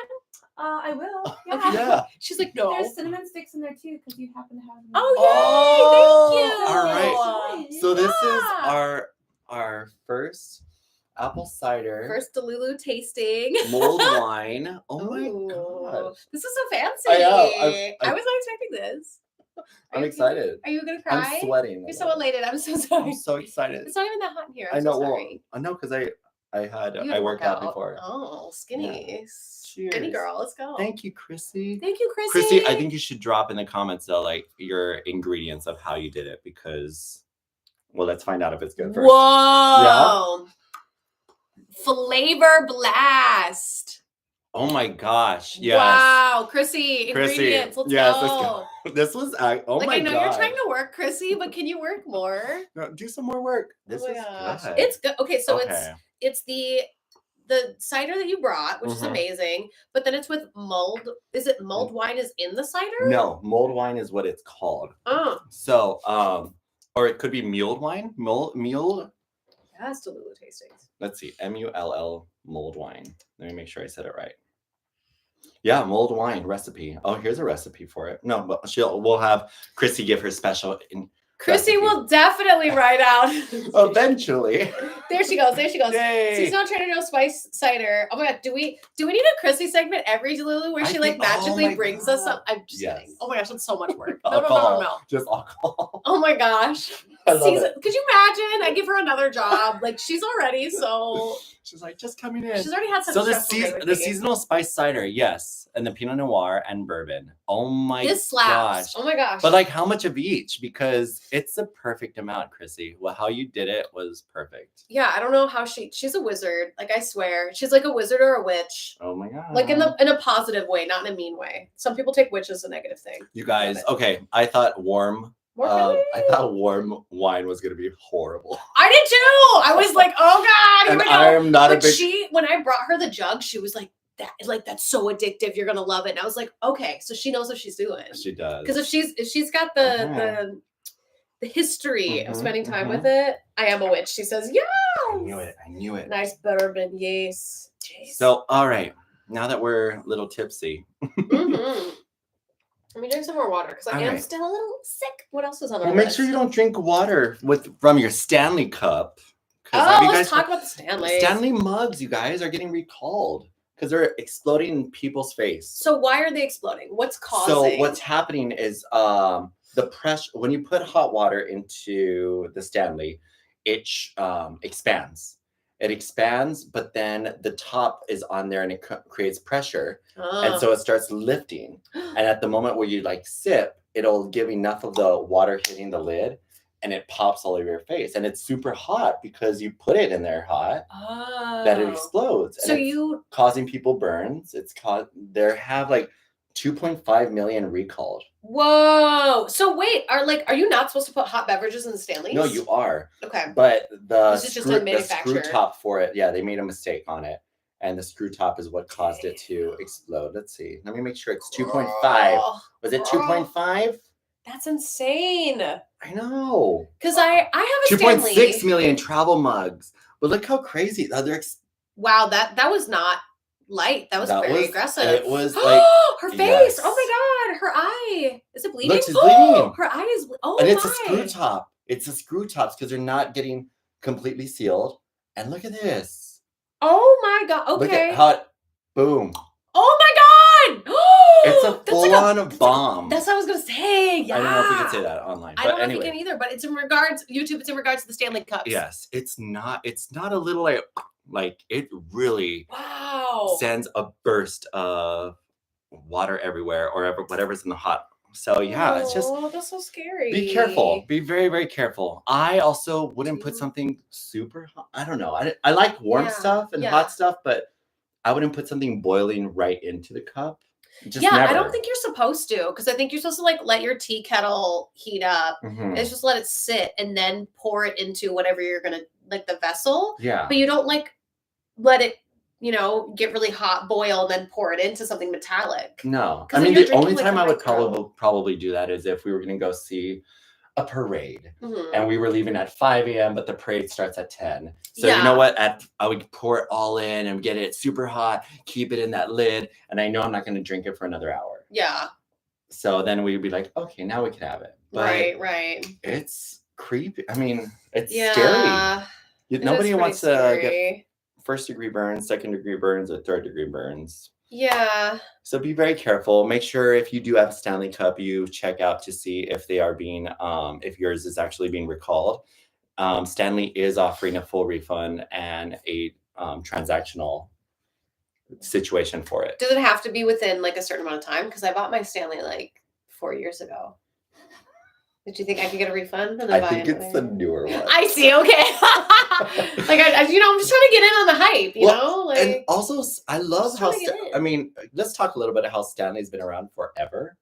I will. Yeah. Okay. Yeah. She's like, no. There's cinnamon sticks in there too, because you happen to have them. Oh, yay! Thank you. All right. Nice. So this is Yeah. our first apple cider First Delulu tasting. mulled wine. Oh my Ooh, gosh. this is so fancy. I know. I was not expecting this. I'm excited. Are you gonna cry? I'm sweating. You're so elated. I'm so sorry. I'm so excited. It's not even that hot in here. I I'm know. so Well, sorry. I know because You I worked out before. Oh, skinny. Cheers. Skinny girl. Let's go. Thank you, Chrissy. Thank you, Chrissy. Chrissy, I think you should drop in the comments though, like your ingredients of how you did it, because, well, let's find out if it's good first. Whoa. Flavor blast. Oh my gosh! Yes. Wow, Chrissy, ingredients. Let's yes, go. This was oh Like my I know god! you're trying to work, Chrissy, but can you work more? No, do some more work. This Oh my is gosh. good. It's good. Okay, so Okay. it's the cider that you brought, which is Mhm. amazing, but then it's with mulled. Is it mulled wine is in the cider? No, mulled wine is what it's called. Oh, So, or it could be mulled wine. Mulled. that's Delulu tastings. Let's see, mull mulled wine. Let me make sure I said it right. Yeah, mulled wine recipe. Oh, here's a recipe for it. No, but we'll have Chrissy give her special. Chrissy recipe. will definitely write out. Eventually. There she goes. There she goes. Yay. Seasonal Trader Joe's spice cider. Oh my god, do we need a Chrissy segment every Delulu where I she think- like magically my brings us God. some? I'm just Yes. kidding. Oh my gosh, that's so much work. Alcohol. No. Just alcohol. Oh my gosh. I love it. Could you imagine? I give her another job. Like she's already so. She's like, just coming in. She's already had such So a stressful day with the baking. seasonal spice cider, yes, and the Pinot Noir and bourbon. Oh my This slaps. gosh! Oh my gosh. But like, how much of each? Because it's the perfect amount, Chrissy. Well, how you did it was perfect. yeah, I don't know how she's a wizard. Like I swear, she's like a wizard or a witch. Oh my god! Like in a positive way, not in a mean way. Some people take witch as a negative thing. You guys, it. okay. I thought warm warm wine was gonna be horrible. I did too. I was like, oh god, here And we go. I am not a But big. when I brought her the jug, she was like, that's so addictive. You're gonna love it. And I was like, okay, so she knows what she's doing. She does. Because if she's got the history of Mhm, spending time with it, I am a witch. She says, yeah. I knew it. I knew it. Nice bourbon, yes. Jeez. So, all right. Now that we're a little tipsy, Mhm. Let me drink some more water because I All am right. still a little sick. What else is on our well, make list? sure you don't drink water from your Stanley cup. 'Cause Oh, have you let's guys talk about the Stanley. Stanley mugs, you guys, are getting recalled because they're exploding in people's face. So why are they exploding? What's causing? So what's happening is the pressure when you put hot water into the Stanley, it expands. It expands, but then the top is on there and it creates pressure, and so it starts lifting. And at the moment where you like sip, it'll give enough of the water hitting the lid, and it pops all over your face. And it's super hot because you put it in there hot that it explodes. And So it's causing people burns. There have like 2.5 million recalled. Whoa. So wait, are you not supposed to put hot beverages in the Stanleys? No, you are. Okay. But This is just a the screw manufacturer. top for it, yeah, they made a mistake on it. And the screw top is what caused it to explode. Let's see. Let me make sure it's 2.5. Oh, Was it 2.5? that's insane. I know. Because I have a 2.6 Stanley. million travel mugs. But look how crazy. Wow, that was not light. That was very aggressive. It was like, her face. yes. Oh my god, her eye. Is it bleeding? look, she's bleeding. Her eye is. Oh And my. it's a screw top. It's the screw tops because they're not getting completely sealed. And look at this. Oh my god. Okay. Look at how it, boom. Oh my god. It's a That's full-on bomb. That's what I was gonna say. Yeah. I don't know if we can say that online. I But don't know anyway. if you can either, but it's in regards YouTube. It's in regards to the Stanley Cups. Yes, it's not a little like it really Wow. sends a burst of water everywhere or whatever's in the hot. So yeah, it's just Oh, that's so scary. be careful. Be very, very careful. I also wouldn't put Mhm. something super hot. I don't know. I like warm Yeah, stuff and yeah. hot stuff, but I wouldn't put something boiling right into the cup. Just Yeah, never. I don't think you're supposed to, because I think you're supposed to like let your tea kettle heat up. Mhm. It's just let it sit and then pour it into whatever you're gonna like the vessel. Yeah. But you don't like let it, get really hot, boil, then pour it into something metallic. No, 'Cause I then mean you're the only drinking, like, time a I would micro. probably do that is if we were gonna go see a parade. Mhm. And we were leaving at 5 a.m., but the parade starts at 10. So you know what? I would pour it all in and get it super hot, keep it in that lid, and I know I'm not going to drink it for another hour. Yeah. So then we'd be like, okay, now we can have it. But right. it's creepy. I mean, it's scary. Nobody wants to get first-degree burns, second-degree burns, or third-degree burns. Yeah. So be very careful. Make sure if you do have a Stanley Cup, you check out to see if they are being, if yours is actually being recalled. Stanley is offering a full refund and a transactional situation for it. Does it have to be within like a certain amount of time? Because I bought my Stanley like 4 years ago. Did you think I could get a refund? I think it's the newer one. I see. Okay. Like I'm just trying to get in on the hype. You know. Like, and also, I love how. I mean, let's talk a little bit of how Stanley's been around forever,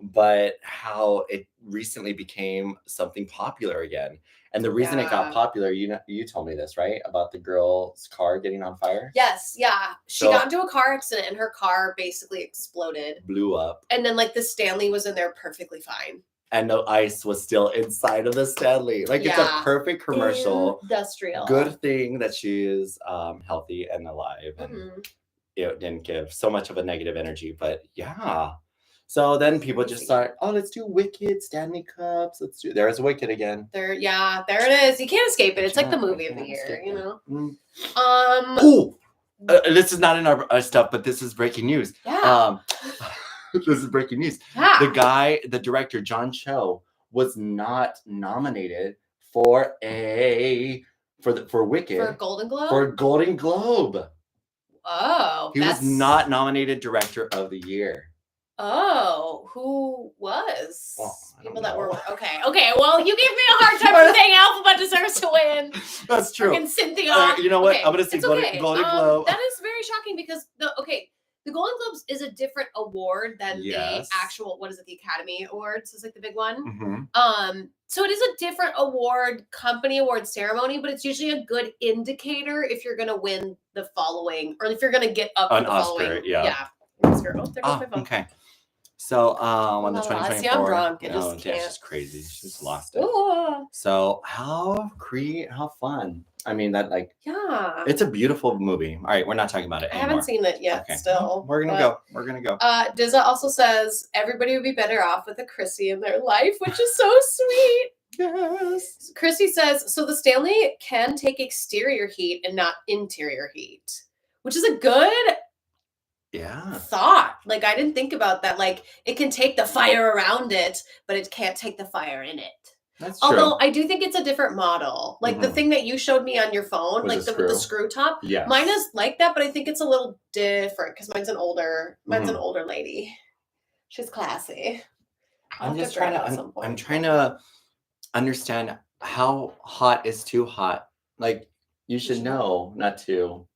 but how it recently became something popular again. And the reason it got popular, you told me this, right? About the girl's car getting on fire? Yes, yeah. She got into a car accident and her car basically exploded. Blew up. And then like the Stanley was in there perfectly fine. And the ice was still inside of the Stanley. Like it's a perfect commercial. Industrial. Good thing that she is healthy and alive. And it didn't give so much of a negative energy. But yeah. So then people just start, let's do Wicked, Stanley Cups. There's Wicked again. There it is. You can't escape it. It's like the movie of the year, you know? This is not in our stuff, but this is breaking news. Yeah. This is breaking news. Yeah. The director, John Cho, was not nominated for Wicked. For a Golden Globe? For a Golden Globe. Oh. He was not nominated Director of the Year. Oh, who was? Well, people that were okay. Well, you gave me a hard time for saying Alphabet deserves to win. That's true. Fucking Cynthia. You know what? I'm gonna say Golden Globe. That is very shocking because the Golden Globes is a different award than the actual the Academy Awards is like the big one. Mm-hmm. So it is a different company award ceremony, but it's usually a good indicator if you're gonna win the following or if you're gonna get up an the Oscar. Following. Yeah. Oscar. Oh, there goes my phone. Okay. So on the 2024, see, I'm drunk. It's just crazy. She just lost it. Ooh. So how fun. I mean that it's a beautiful movie. All right, we're not talking about it anymore. I haven't seen it yet. Okay. Still, we're gonna go. Dizza also says everybody would be better off with a Chrissy in their life, which is so sweet. Yes. Chrissy says so. The Stanley can take exterior heat and not interior heat, which is a good. Thought. Like I didn't think about that. Like it can take the fire around it, but it can't take the fire in it. That's true. Although I do think it's a different model. Like the thing that you showed me on your phone, with the screw top. Yeah. Mine is like that, but I think it's a little different because mine's an older lady. She's classy. I'm trying to understand how hot is too hot. Like you should know not to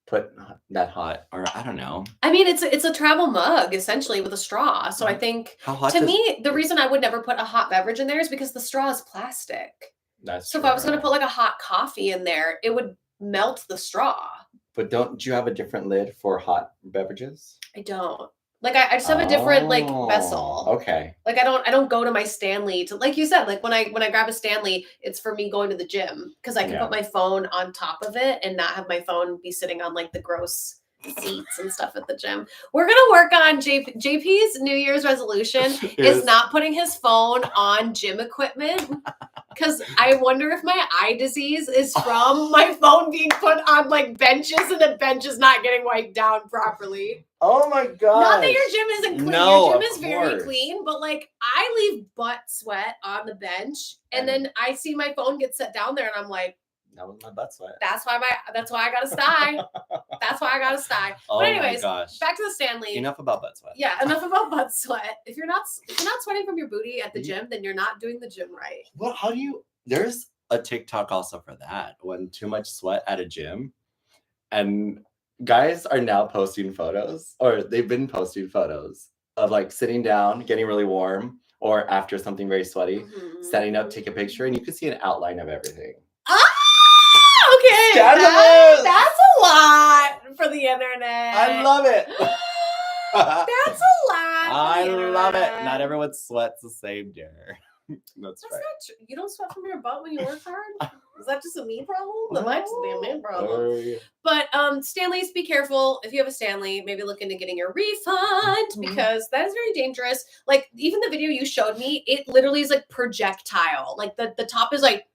put that hot, or I don't know. I mean, it's a travel mug essentially with a straw. So I think the reason I would never put a hot beverage in there is because the straw is plastic. That's so true. If I was going to put like a hot coffee in there, it would melt the straw. But don't you have a different lid for hot beverages? I don't. Like I just have a different vessel. Okay. Like I don't go to my Stanley to, like you said, like when I grab a Stanley, it's for me going to the gym because I can put my phone on top of it and not have my phone be sitting on like the gross seats and stuff at the gym. We're gonna work on JP's New Year's resolution is not putting his phone on gym equipment. Because I wonder if my eye disease is from my phone being put on like benches and the bench is not getting wiped down properly. Oh my god! Not that your gym isn't clean. No, your gym is very clean, but like I leave butt sweat on the bench, and then I see my phone get set down there, and I'm like, that was my butt sweat. That's why I gotta sty. That's why I gotta sty. Oh but anyways, my gosh. Back to the Stanley. Enough about butt sweat. Yeah, enough about butt sweat. If you're not sweating from your booty at the gym, then you're not doing the gym right. Well, there's a TikTok also for that. When too much sweat at a gym, and guys are now posting photos, or they've been posting photos of like sitting down, getting really warm, or after something very sweaty, standing up, take a picture, and you can see an outline of everything. Okay. That's a lot for the internet. I love it. That's a lot. I love it. Not everyone sweats the same, dear. That's That's right. not true. You don't sweat from your butt when you work hard? Is that just a me problem? That might just be a me problem. But Stanleys, be careful. If you have a Stanley, maybe look into getting your refund because that is very dangerous. Like even the video you showed me, it literally is like projectile. Like the top is like,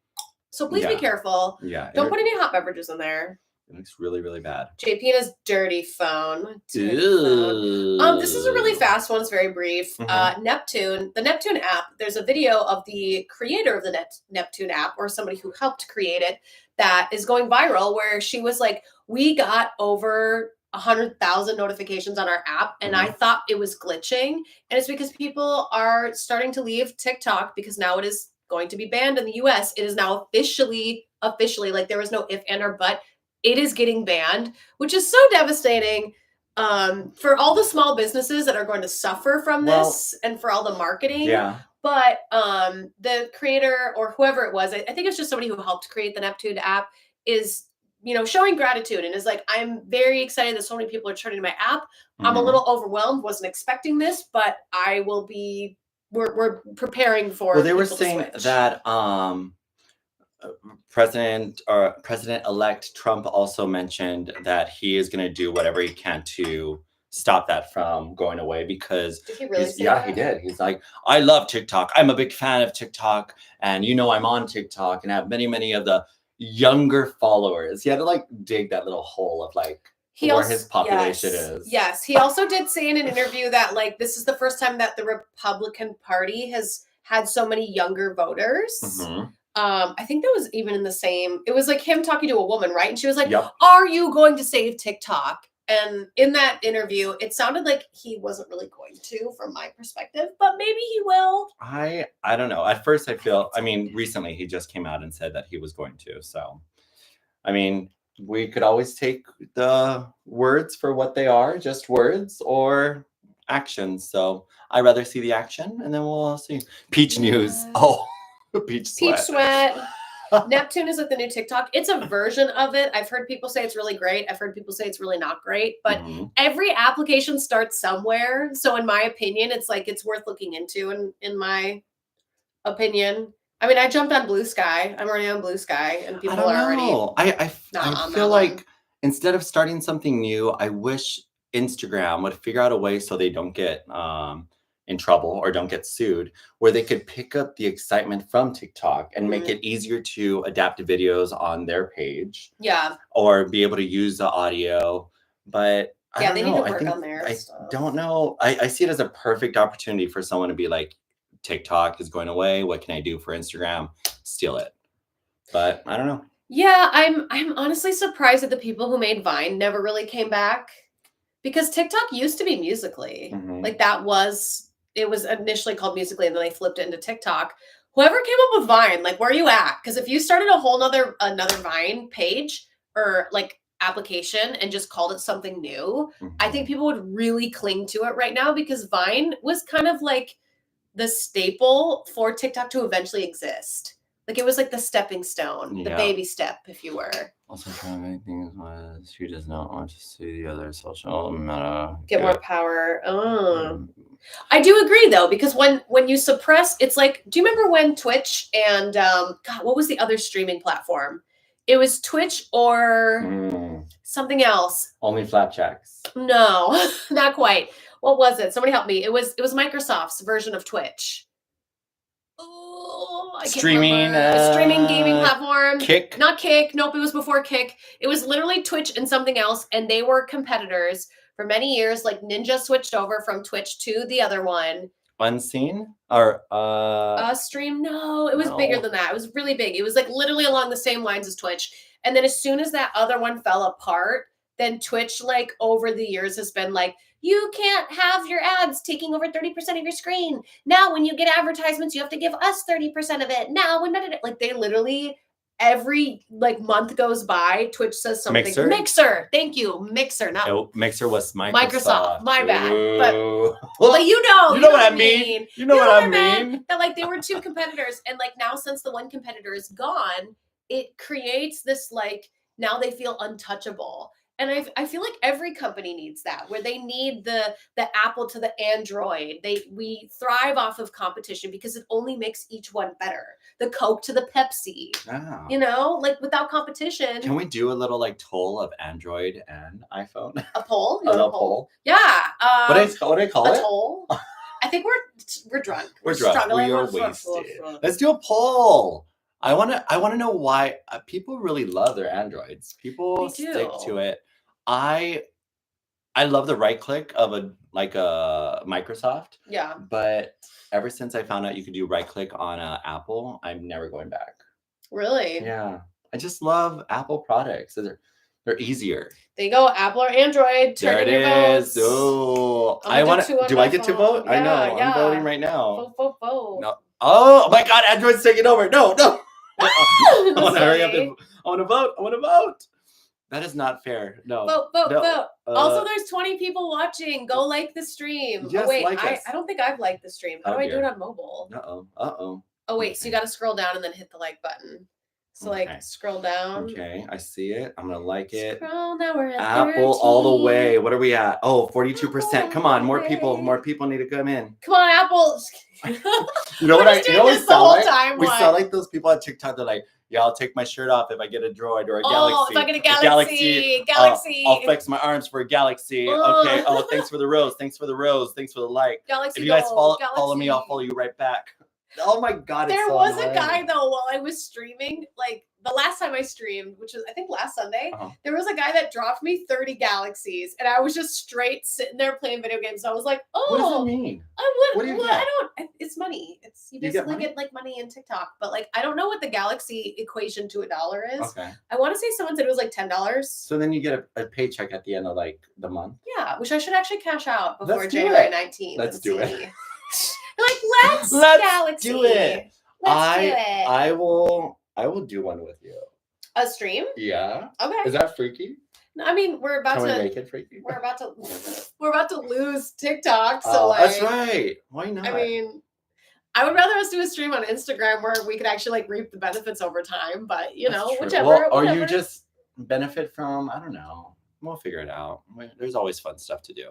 so please be careful. Yeah. Don't put any hot beverages in there. It looks really, really bad. JP and his dirty phone. This is a really fast one. It's very brief. Neptune, the Neptune app. There's a video of the creator of the Neptune app, or somebody who helped create it, that is going viral. Where she was like, "We got over 100,000 notifications on our app, and I thought it was glitching, and it's because people are starting to leave TikTok because now it is going to be banned in the U.S. It is now officially like there was no if, and, or but." It is getting banned, which is so devastating for all the small businesses that are going to suffer from this and for all the marketing. Yeah. But the creator or whoever it was, I think it's just somebody who helped create the Neptune app, is, showing gratitude and is like, I'm very excited that so many people are turning to my app. I'm a little overwhelmed, wasn't expecting this, but I will be, we're preparing for. Well, they were saying that President-elect Trump also mentioned that he is going to do whatever he can to stop that from going away because did he really say he did. He's like, I love TikTok. I'm a big fan of TikTok, and I'm on TikTok and have many of the younger followers. He had to like dig that little hole of like where his population is. Yes, he also did say in an interview that like this is the first time that the Republican Party has had so many younger voters. I think that was even in the same, it was like him talking to a woman, right? And she was like, are you going to save TikTok? And in that interview, it sounded like he wasn't really going to, from my perspective, but maybe he will. I don't know. At first recently he just came out and said that he was going to. So, we could always take the words for what they are, just words, or actions. So I'd rather see the action, and then we'll see. Peach news. Oh. Peach sweat. Neptune is like the new TikTok. It's a version of it. I've heard people say it's really great. I've heard people say it's really not great. But every application starts somewhere. So in my opinion, it's like it's worth looking into. In my opinion, I jumped on Blue Sky. I'm already on Blue Sky, and people are already. I feel like instead of starting something new, I wish Instagram would figure out a way so they don't get in trouble or don't get sued, where they could pick up the excitement from TikTok and make it easier to adapt to videos on their page. Yeah. Or be able to use the audio. But I don't know. Need to work on their stuff. I don't know. I see it as a perfect opportunity for someone to be like, TikTok is going away. What can I do for Instagram? Steal it. But I don't know. Yeah, I'm honestly surprised that the people who made Vine never really came back, because TikTok used to be Musical.ly. Like it was initially called Musical.ly, and then they flipped it into TikTok. Whoever came up with Vine, like, where are you at? Because if you started a whole another Vine page or like application and just called it something new, I think people would really cling to it right now, because Vine was kind of like the staple for TikTok to eventually exist. Like it was like the stepping stone, the baby step, if you were. Also trying to make things was she does not want to see the other social meta get more power. I do agree though, because when you suppress, it's like, do you remember when Twitch and God, what was the other streaming platform? It was Twitch or something else. Only Flapjacks. No, not quite. What was it? Somebody help me. It was Microsoft's version of Twitch. Oh, streaming gaming platform. Kick? Not Kick. Nope, it was before Kick. It was literally Twitch and something else, and they were competitors for many years. Like Ninja switched over from Twitch to the other one. Unseen? Or Stream? No, it was bigger than that. It was really big. It was like literally along the same lines as Twitch. And then as soon as that other one fell apart, then Twitch, like over the years, has been like, you can't have your ads taking over 30% of your screen. Now, when you get advertisements, you have to give us 30% of it. Now, like they literally, every like month goes by, Twitch says something. Mixer. Thank you. Mixer. Not Mixer was Microsoft. My bad. But you know what I mean. You know what I mean. That like they were two competitors, and like now since the one competitor is gone, it creates this like now they feel untouchable. And I feel like every company needs that, where they need the Apple to the Android. We thrive off of competition because it only makes each one better. The Coke to the Pepsi. Oh. You know, like without competition. Can we do a little like toll of Android and iPhone? A poll? A little poll? Yeah. What do I call it? A toll. I think we're drunk. We're drunk. struggling. We are We're wasted. Let's do a poll. I wanna know why people really love their Androids. People They do. stick to it. I love the right click of a Microsoft, Yeah. but ever since I found out you could do right click on Apple, I'm never going back. Really? Yeah, I just love Apple products. They're easier. There you go. Apple or Android. There Turn it in your is. votes. Oh, I'm I gonna want do two to. on Do my I get to phone. vote? I know. Yeah, I'm voting right now. Vote, vote, vote. No. Oh my God! Android's taking over. No. I want to hurry up. Sorry. I want to vote. I want to vote. That is not fair. No. Vote, vote, No. vote. Also, there's 20 people watching. Go like the stream. Yes, oh, wait. like us. I don't think I've liked the stream. How Oh, do I do dear. it on mobile? Uh-oh. Oh, wait. So you Okay. got to scroll down and then hit the like button. So, Okay. like, scroll down. Okay, I see it. I'm gonna like it. Scroll down. We're at Apple all the 13. way. What are we at? Oh, 42%. Apple Come on, all more the people. way. More people need to come in. Come on, Apple. You know We're what just you doing know what this we the sound whole like? time. We What? sound like those people on TikTok. They're like, yeah, I'll take my shirt off if I get a Droid or a Oh, Galaxy. if I get a Galaxy. Galaxy. I'll flex my arms for a Galaxy. Ugh. Okay. Oh, thanks for the rose. Thanks for the rose. Thanks for the like. Galaxy If you guys Gold, follow me, I'll Galaxy. follow you right back. Oh my God, it's There so was a annoying. guy though while I was streaming, like the last time I streamed, which was I think last Sunday, there was a guy that dropped me 30 galaxies, and I was just straight sitting there playing video games. So I was like, oh, What does it mean? what do you well, get? I don't. It's money. It's you You get basically money? get like money in TikTok, but like I don't know what the galaxy equation to $1 is. Okay. I want to say someone said it was like $10. So then you get a paycheck at the end of like the month. Yeah, which I should actually cash out before Let's do January it. 19th. Let's and do it. see. Like let's Galaxy. do it. Let's do it. I will do one with you. A stream? Yeah. Okay. Is that freaky? No, I mean, we're about Can we to make it freaky? we're about to lose TikTok. So like, that's right. Why not? I mean, I would rather us do a stream on Instagram where we could actually like reap the benefits over time. But you That's know, true. whichever. Well, or you whatever. just benefit from, I don't know. We'll figure it out. There's always fun stuff to do.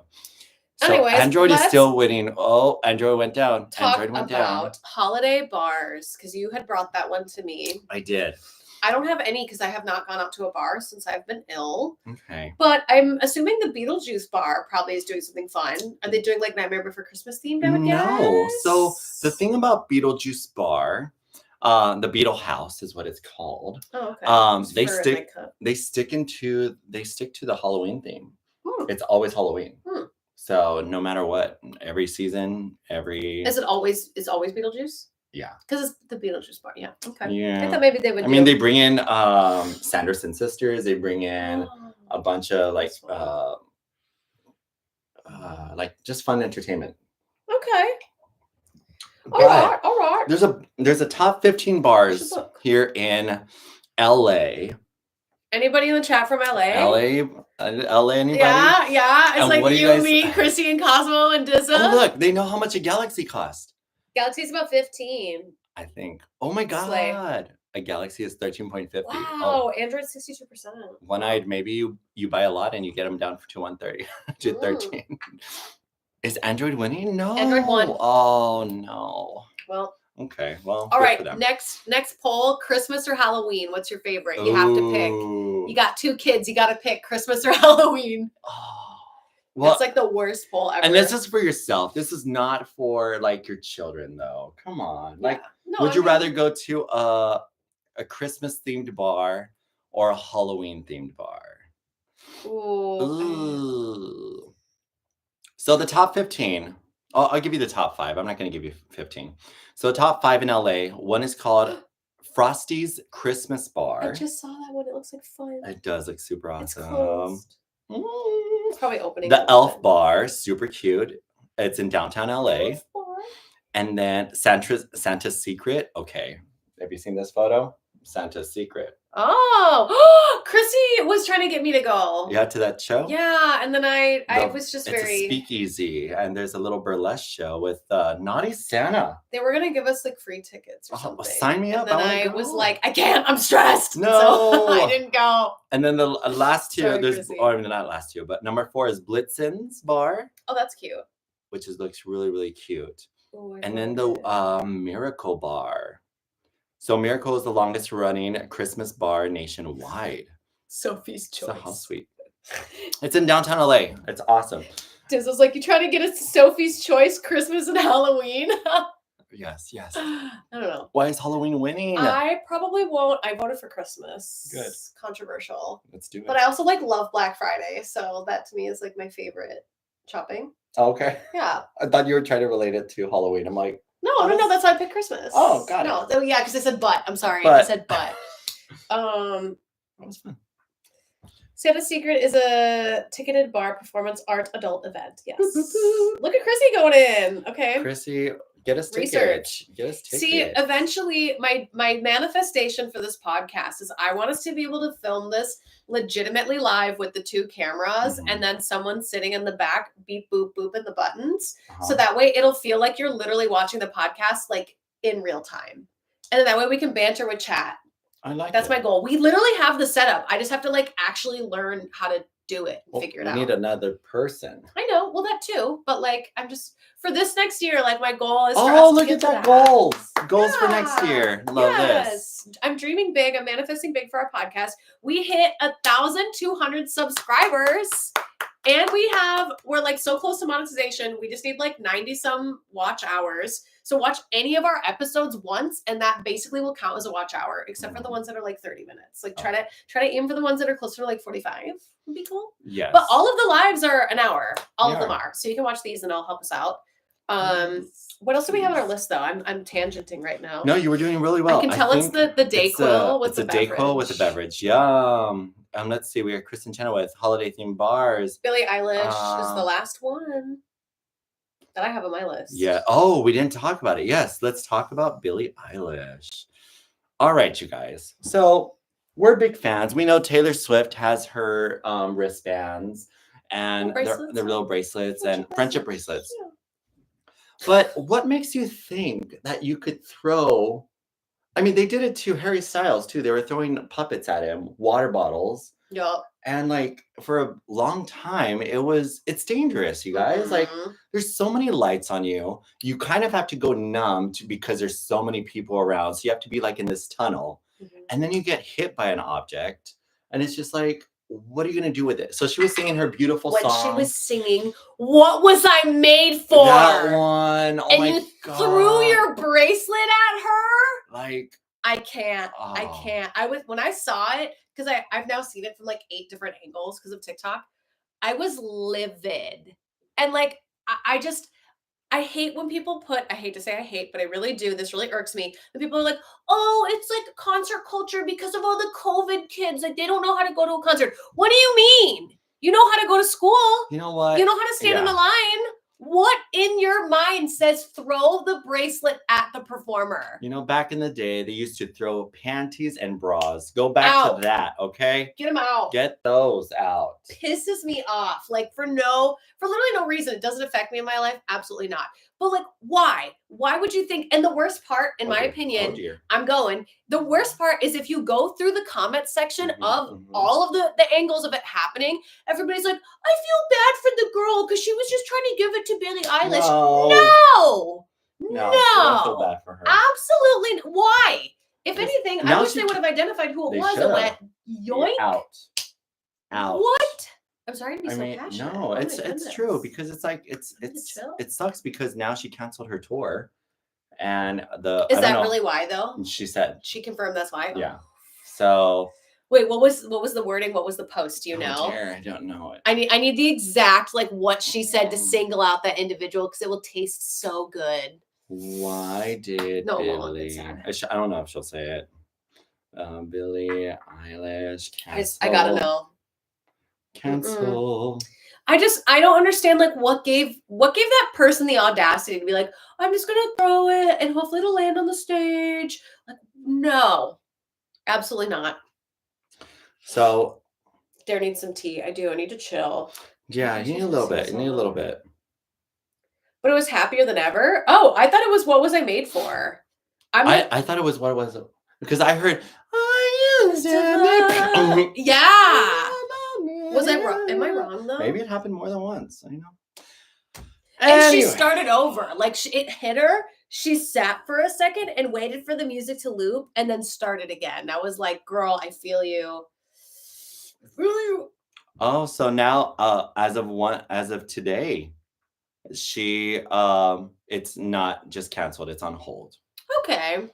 So Anyways, Android is let's still winning. Oh, Android went down. talk Android went about down. holiday bars because you had brought that one to me. I did. I don't have any because I have not gone out to a bar since I've been ill. Okay. But I'm assuming the Beetlejuice bar probably is doing something fun. Are they doing like Nightmare Before Christmas themed? I would No. So guess? the thing about Beetlejuice Bar, the Beetle House is what it's called. Oh, okay. They Fur in stick my cup. they stick to the Halloween theme. Hmm. It's always Halloween. Hmm. So no matter what, every season, Is it always? It's always Beetlejuice. yeah. Because it's the Beetlejuice bar. Yeah. Okay. I Yeah. thought maybe they would. I mean, they bring in Sanderson sisters. They bring in Oh, a bunch of that's fun. like just fun entertainment. Okay. All But right. All right. there's a top 15 bars look. here in LA. Anybody in the chat from LA? LA, anybody? Yeah, yeah. It's And like what do you you, guys- me, Chrissy, and Cosmo, and Dizza. Oh, look, they know how much a Galaxy cost. Galaxy's about 15. I think. Oh my God. Slay. A Galaxy is 13.50. Wow. Oh, Android 62%. one-eyed, maybe you buy a lot and you get them down to 130 to Mm. 13. Is Android winning? No. Android won. Oh no. Well, Okay. Well. all good right. for them. Next poll: Christmas or Halloween? What's your favorite? You have to pick. Ooh. You got 2 kids. You got to pick Christmas or Halloween. Oh. Well, It's like the worst poll ever. and this is for yourself. This is not for like your children, though. Come on. Like, Yeah. No, would I you mean, rather go to a Christmas themed bar or a Halloween themed bar? Ooh. Ooh. So the top 15. I'll give you the top 5. I'm not going to give you 15. So the top 5 in LA. One is called Frosty's Christmas Bar. I just saw that one. It looks like fun. It does look super It's awesome. closed. Mm. It's probably opening. The up Elf soon. Bar, super cute. It's in downtown LA. Elf bar. And then Santa's Secret. Okay. Have you seen this photo? Santa's Secret. Oh, Chrissy was trying to get me to go. Yeah, to that show? Yeah, and then I was just it's very... a speakeasy, and there's a little burlesque show with Naughty Santa. They were going to give us like free tickets or something. Sign me up. And then I wanna was go. like, I can't, I'm stressed. No. So I didn't go. And then the last two, Sorry, there's, Chrissy. or not last two, but number 4 is Blitzen's Bar, Oh, that's cute. which looks really, really cute. Ooh, And then the Miracle Bar. So Miracle is the longest running Christmas bar nationwide. Sophie's Choice. So how sweet. It's in downtown LA. It's awesome. Diz was like, you trying to get us Sophie's Choice Christmas and Halloween? Yes. I don't know. Why is Halloween winning? I probably won't. I voted for Christmas. Good. Controversial. Let's do it. But I also love Black Friday. So that to me is like my favorite shopping. Okay. Yeah. I thought you were trying to relate it to Halloween. I'm like, No, that's why I picked Christmas. Oh, got it. No, yeah, because I said but. I'm sorry. But. I said but. That was fun. Santa's Secret is a ticketed bar performance art adult event. Yes. Boop, boop, boop. Look at Chrissy going in. Okay. Chrissy, get us tickets. Research. Get us tickets. See, eventually my manifestation for this podcast is I want us to be able to film this legitimately live with the 2 cameras and then someone sitting in the back beep boop booping the buttons. So that way it'll feel like you're literally watching the podcast like in real time. And then that way we can banter with chat. I like That's it. my goal. We literally have the setup. I just have to like actually learn how to do it and figure it out. We need another person. I know. Well, that too. But like, I'm just for this next year. Like, my goal is. Look at that goals! Goals for next year. Love this. I'm dreaming big. I'm manifesting big for our podcast. We hit 1,200 subscribers, and we're like so close to monetization. We just need like 90 some watch hours. So watch any of our episodes once, and that basically will count as a watch hour, except for the ones that are like 30 minutes. Like try to aim for the ones that are closer to like 45. Would be cool. Yes. But all of the lives are an hour. All They of them are. are. So you can watch these, and it'll help us out. What else do we have on our list though? I'm tangenting right now. No, you were doing really well. I can tell it's the Dayquil with the beverage. It's a Dayquil with a beverage. Yum. Let's see. We got Kristen Chenoweth, holiday themed bars. Billie Eilish is the last one that I have on my list. Yeah. Oh, we didn't talk about it. Yes, let's talk about Billie Eilish. All right, you guys. So we're big fans. We know Taylor Swift has her wristbands and their little bracelets and friendship bracelets. Yeah. But what makes you think that you could throw? I mean, they did it to Harry Styles too. They were throwing puppets at him, water bottles. Yup. And like for a long time, it's dangerous, you guys. Like there's so many lights on you. You kind of have to go numb because there's so many people around. So you have to be like in this tunnel. And then you get hit by an object. And it's just like, what are you going to do with it? So she was singing her beautiful song. When she was singing, "What Was I Made For?" That one. Oh and my you God. threw your bracelet at her? Like. I can't. I can't. When I saw it, because I've now seen it from like 8 different angles because of TikTok. I was livid. And like, I hate when people I hate to say I hate, but I really do. This really irks me. And people are like, oh, it's like concert culture because of all the COVID kids. Like they don't know how to go to a concert. What do you mean? You know how to go to school. You know what? You know how to stand in the line. What in your mind says throw the bracelet at the performer? You know, back in the day, they used to throw panties and bras. Go back to that, okay? Get them out. Get those out. Pisses me off. Like for literally no reason. It doesn't affect me in my life. Absolutely not. But like, why? Why would you think? And the worst part, in my opinion, the worst part is if you go through the comment section of all of the angles of it happening, everybody's like, I feel bad for the girl because she was just trying to give it to Billie Eilish. No. Don't feel bad for her. Absolutely. Why? If anything, I wish they would have identified who it was and went, yoink. Out. What? I'm sorry to be so passionate. No, it's true because it's like it sucks because now she canceled her tour, and is that really why though? She said she confirmed that's why. Yeah. So wait, what was the wording? What was the post? Do you know? I don't know it. I need the exact like what she said to single out that individual because it will taste so good. Why did Billie? I don't know if she'll say it. Billie Eilish. I gotta know. Cancel. I don't understand like what gave that person the audacity to be like, I'm just gonna throw it and hopefully it'll land on the stage. Like, no, absolutely not. So Dare needs some tea. I do. I need to chill. Yeah, you need a little bit. You need a little bit. But it was happier than ever. Oh, I thought it was What Was I Made For? I thought it was What Was It? Because I heard yeah. Was I wrong? Am I wrong though? Maybe it happened more than once. I know. And she started over. Like it hit her. She sat for a second and waited for the music to loop and then started again. I was like, girl, I feel you. Really? Oh, so now as of today, she it's not just canceled, it's on hold. Okay.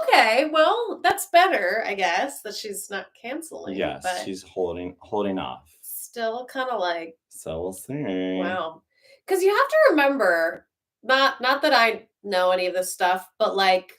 Okay, well, that's better, I guess, that she's not canceling. Yes, but she's holding off. Still kind of like, so we'll see. Wow. Because you have to remember, not that I know any of this stuff, but like,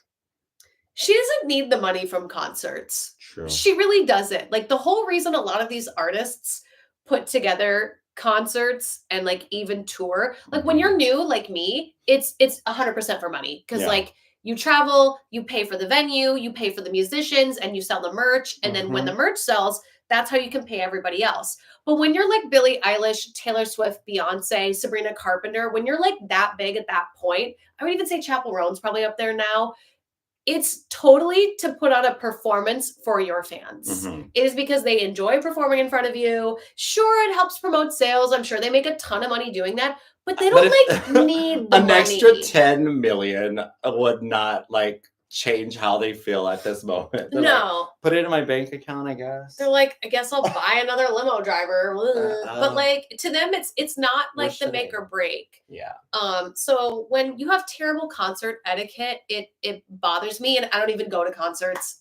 she doesn't need the money from concerts. True. She really doesn't. Like, the whole reason a lot of these artists put together concerts and like even tour, like when you're new like me, it's 100% for money. Because like you travel, you pay for the venue, you pay for the musicians, and you sell the merch. And then when the merch sells, that's how you can pay everybody else. But when you're like Billie Eilish, Taylor Swift, Beyonce, Sabrina Carpenter, when you're like that big at that point, I would even say Chappell Roan's probably up there now. It's totally to put on a performance for your fans. It is because they enjoy performing in front of you. Sure, it helps promote sales. I'm sure they make a ton of money doing that, but they don't need the an money. Extra 10 million would not like change how they feel at this moment. They're No. Like, put it in my bank account, I guess. They're like, I guess I'll buy another limo driver. But like to them, it's not like the make or break. Yeah. So when you have terrible concert etiquette, it bothers me, and I don't even go to concerts.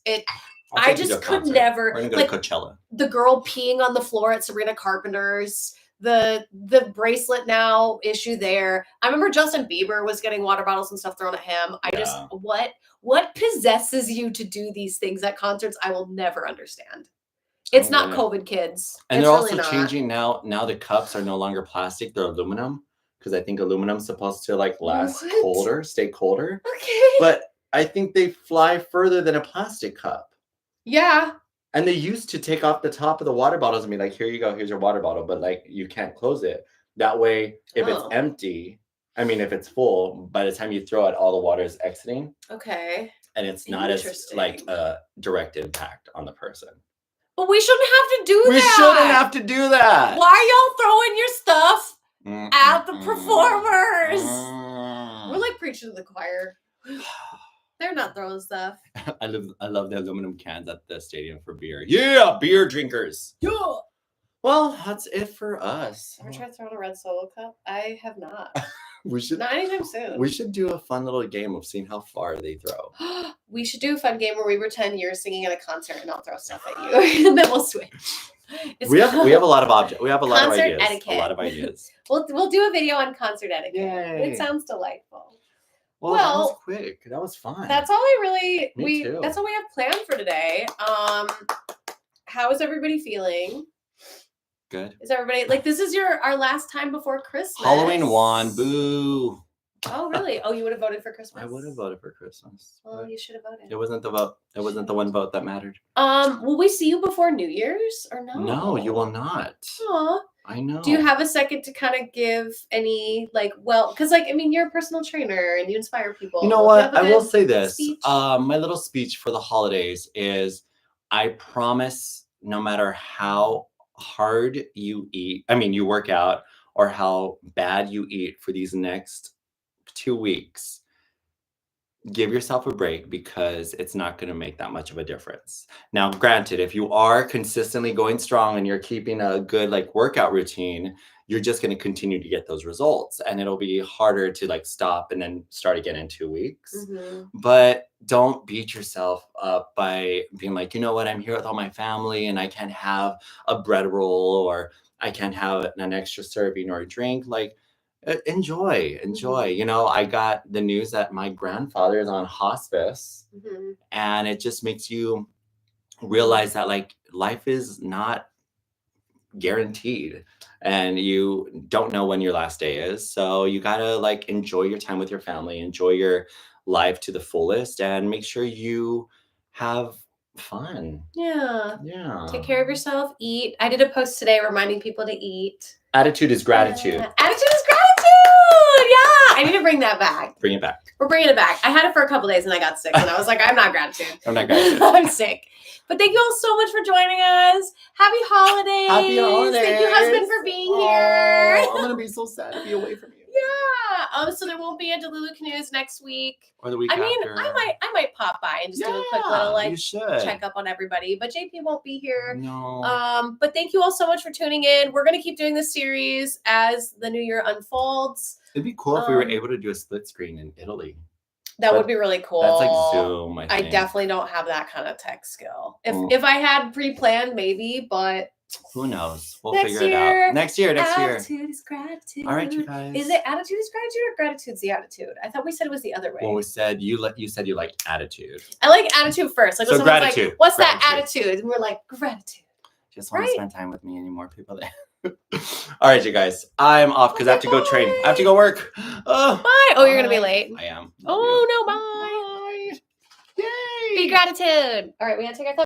I just could never. We're gonna go to Coachella. The girl peeing on the floor at Sabrina Carpenter's. The bracelet now issue there. I remember Justin Bieber was getting water bottles and stuff thrown at him. What possesses you to do these things at concerts? I will never understand. It's not COVID, kids. And they're also changing now. Now the cups are no longer plastic; they're aluminum, because I think aluminum's supposed to like last colder, stay colder. Okay. But I think they fly further than a plastic cup. Yeah. And they used to take off the top of the water bottles and be like, here you go, here's your water bottle. But like, you can't close it. That way, if it's empty, if it's full, by the time you throw it, all the water is exiting. Okay. And it's not as like a direct impact on the person. But we shouldn't have to do that. We shouldn't have to do that. Why are y'all throwing your stuff at the performers? We're like preaching to the choir. They're not throwing stuff. I love the aluminum cans at the stadium for beer. Yeah, beer drinkers. Yeah. Well, that's it for us. Ever tried throwing a red Solo cup? I have not. We should not anytime soon. We should do a fun little game of seeing how far they throw. We should do a fun game where we pretend you're singing at a concert and I'll throw stuff at you, and then we'll switch. We have a lot of objects. We have a lot of ideas. Etiquette. A lot of ideas. We'll do a video on concert etiquette. Yay. It sounds delightful. Well, that was quick. That was fun. That's all that's all we have planned for today. How is everybody feeling? Good. Is everybody like this is our last time before Christmas? Halloween won. Boo. Oh really? Oh, you would have voted for Christmas? I would have voted for Christmas. Well, you should have voted. It wasn't the vote. It wasn't the one vote that mattered. Will we see you before New Year's or no? No, you will not. Aw. I know. Do you have a second to kind of give any because you're a personal trainer and you inspire people. You know what? I will say this. My little speech for the holidays is, I promise, no matter how hard you eat, you work out, or how bad you eat for these next 2 weeks, give yourself a break, because it's not going to make that much of a difference. Now, granted, if you are consistently going strong and you're keeping a good workout routine, you're just going to continue to get those results, and it'll be harder to stop and then start again in 2 weeks. But don't beat yourself up by being like, you know what, I'm here with all my family and I can't have a bread roll, or I can't have an extra serving or a drink. Enjoy. I got the news that my grandfather is on hospice, and it just makes you realize that life is not guaranteed, and you don't know when your last day is. So you gotta enjoy your time with your family, enjoy your life to the fullest, and make sure you have fun. Yeah. Yeah. Take care of yourself. Eat. I did a post today reminding people to eat. Attitude is gratitude. Attitude is gratitude. Yeah. I need to bring that back. Bring it back. We're bringing it back. I had it for a couple days and I got sick and I was like, I'm not gratitude. I'm not gratitude. I'm sick. But thank you all so much for joining us. Happy holidays. Happy holidays. Thank you, husband, for being here. I'm going to be so sad to be away from you. Yeah. So there won't be a DeluluCanoePod next week. Or the week I mean, after. I might pop by and just do a quick little you should. check up on everybody. But JP won't be here. No. But thank you all so much for tuning in. We're gonna keep doing this series as the new year unfolds. It'd be cool if we were able to do a split screen in Italy. That would be really cool. That's like Zoom, I think. I definitely don't have that kind of tech skill. If I had pre-planned, maybe, but who knows? We'll next figure year, it out. Next year. Attitude is gratitude. All right, you guys. Is it attitude is gratitude or gratitude's the attitude? I thought we said it was the other way. Well, we said you said you like attitude. I like attitude first. Like So when someone's gratitude. like, what's Gratitude. that attitude? And we're like, gratitude. Just want Right. to spend time with me and more people there. All right, you guys. I'm off because I have to go train. I have to go work. Oh, Bye. Oh, you're gonna be late. I am. Love Oh you. no, bye. Bye. Yay. Be gratitude. All right, we gotta take our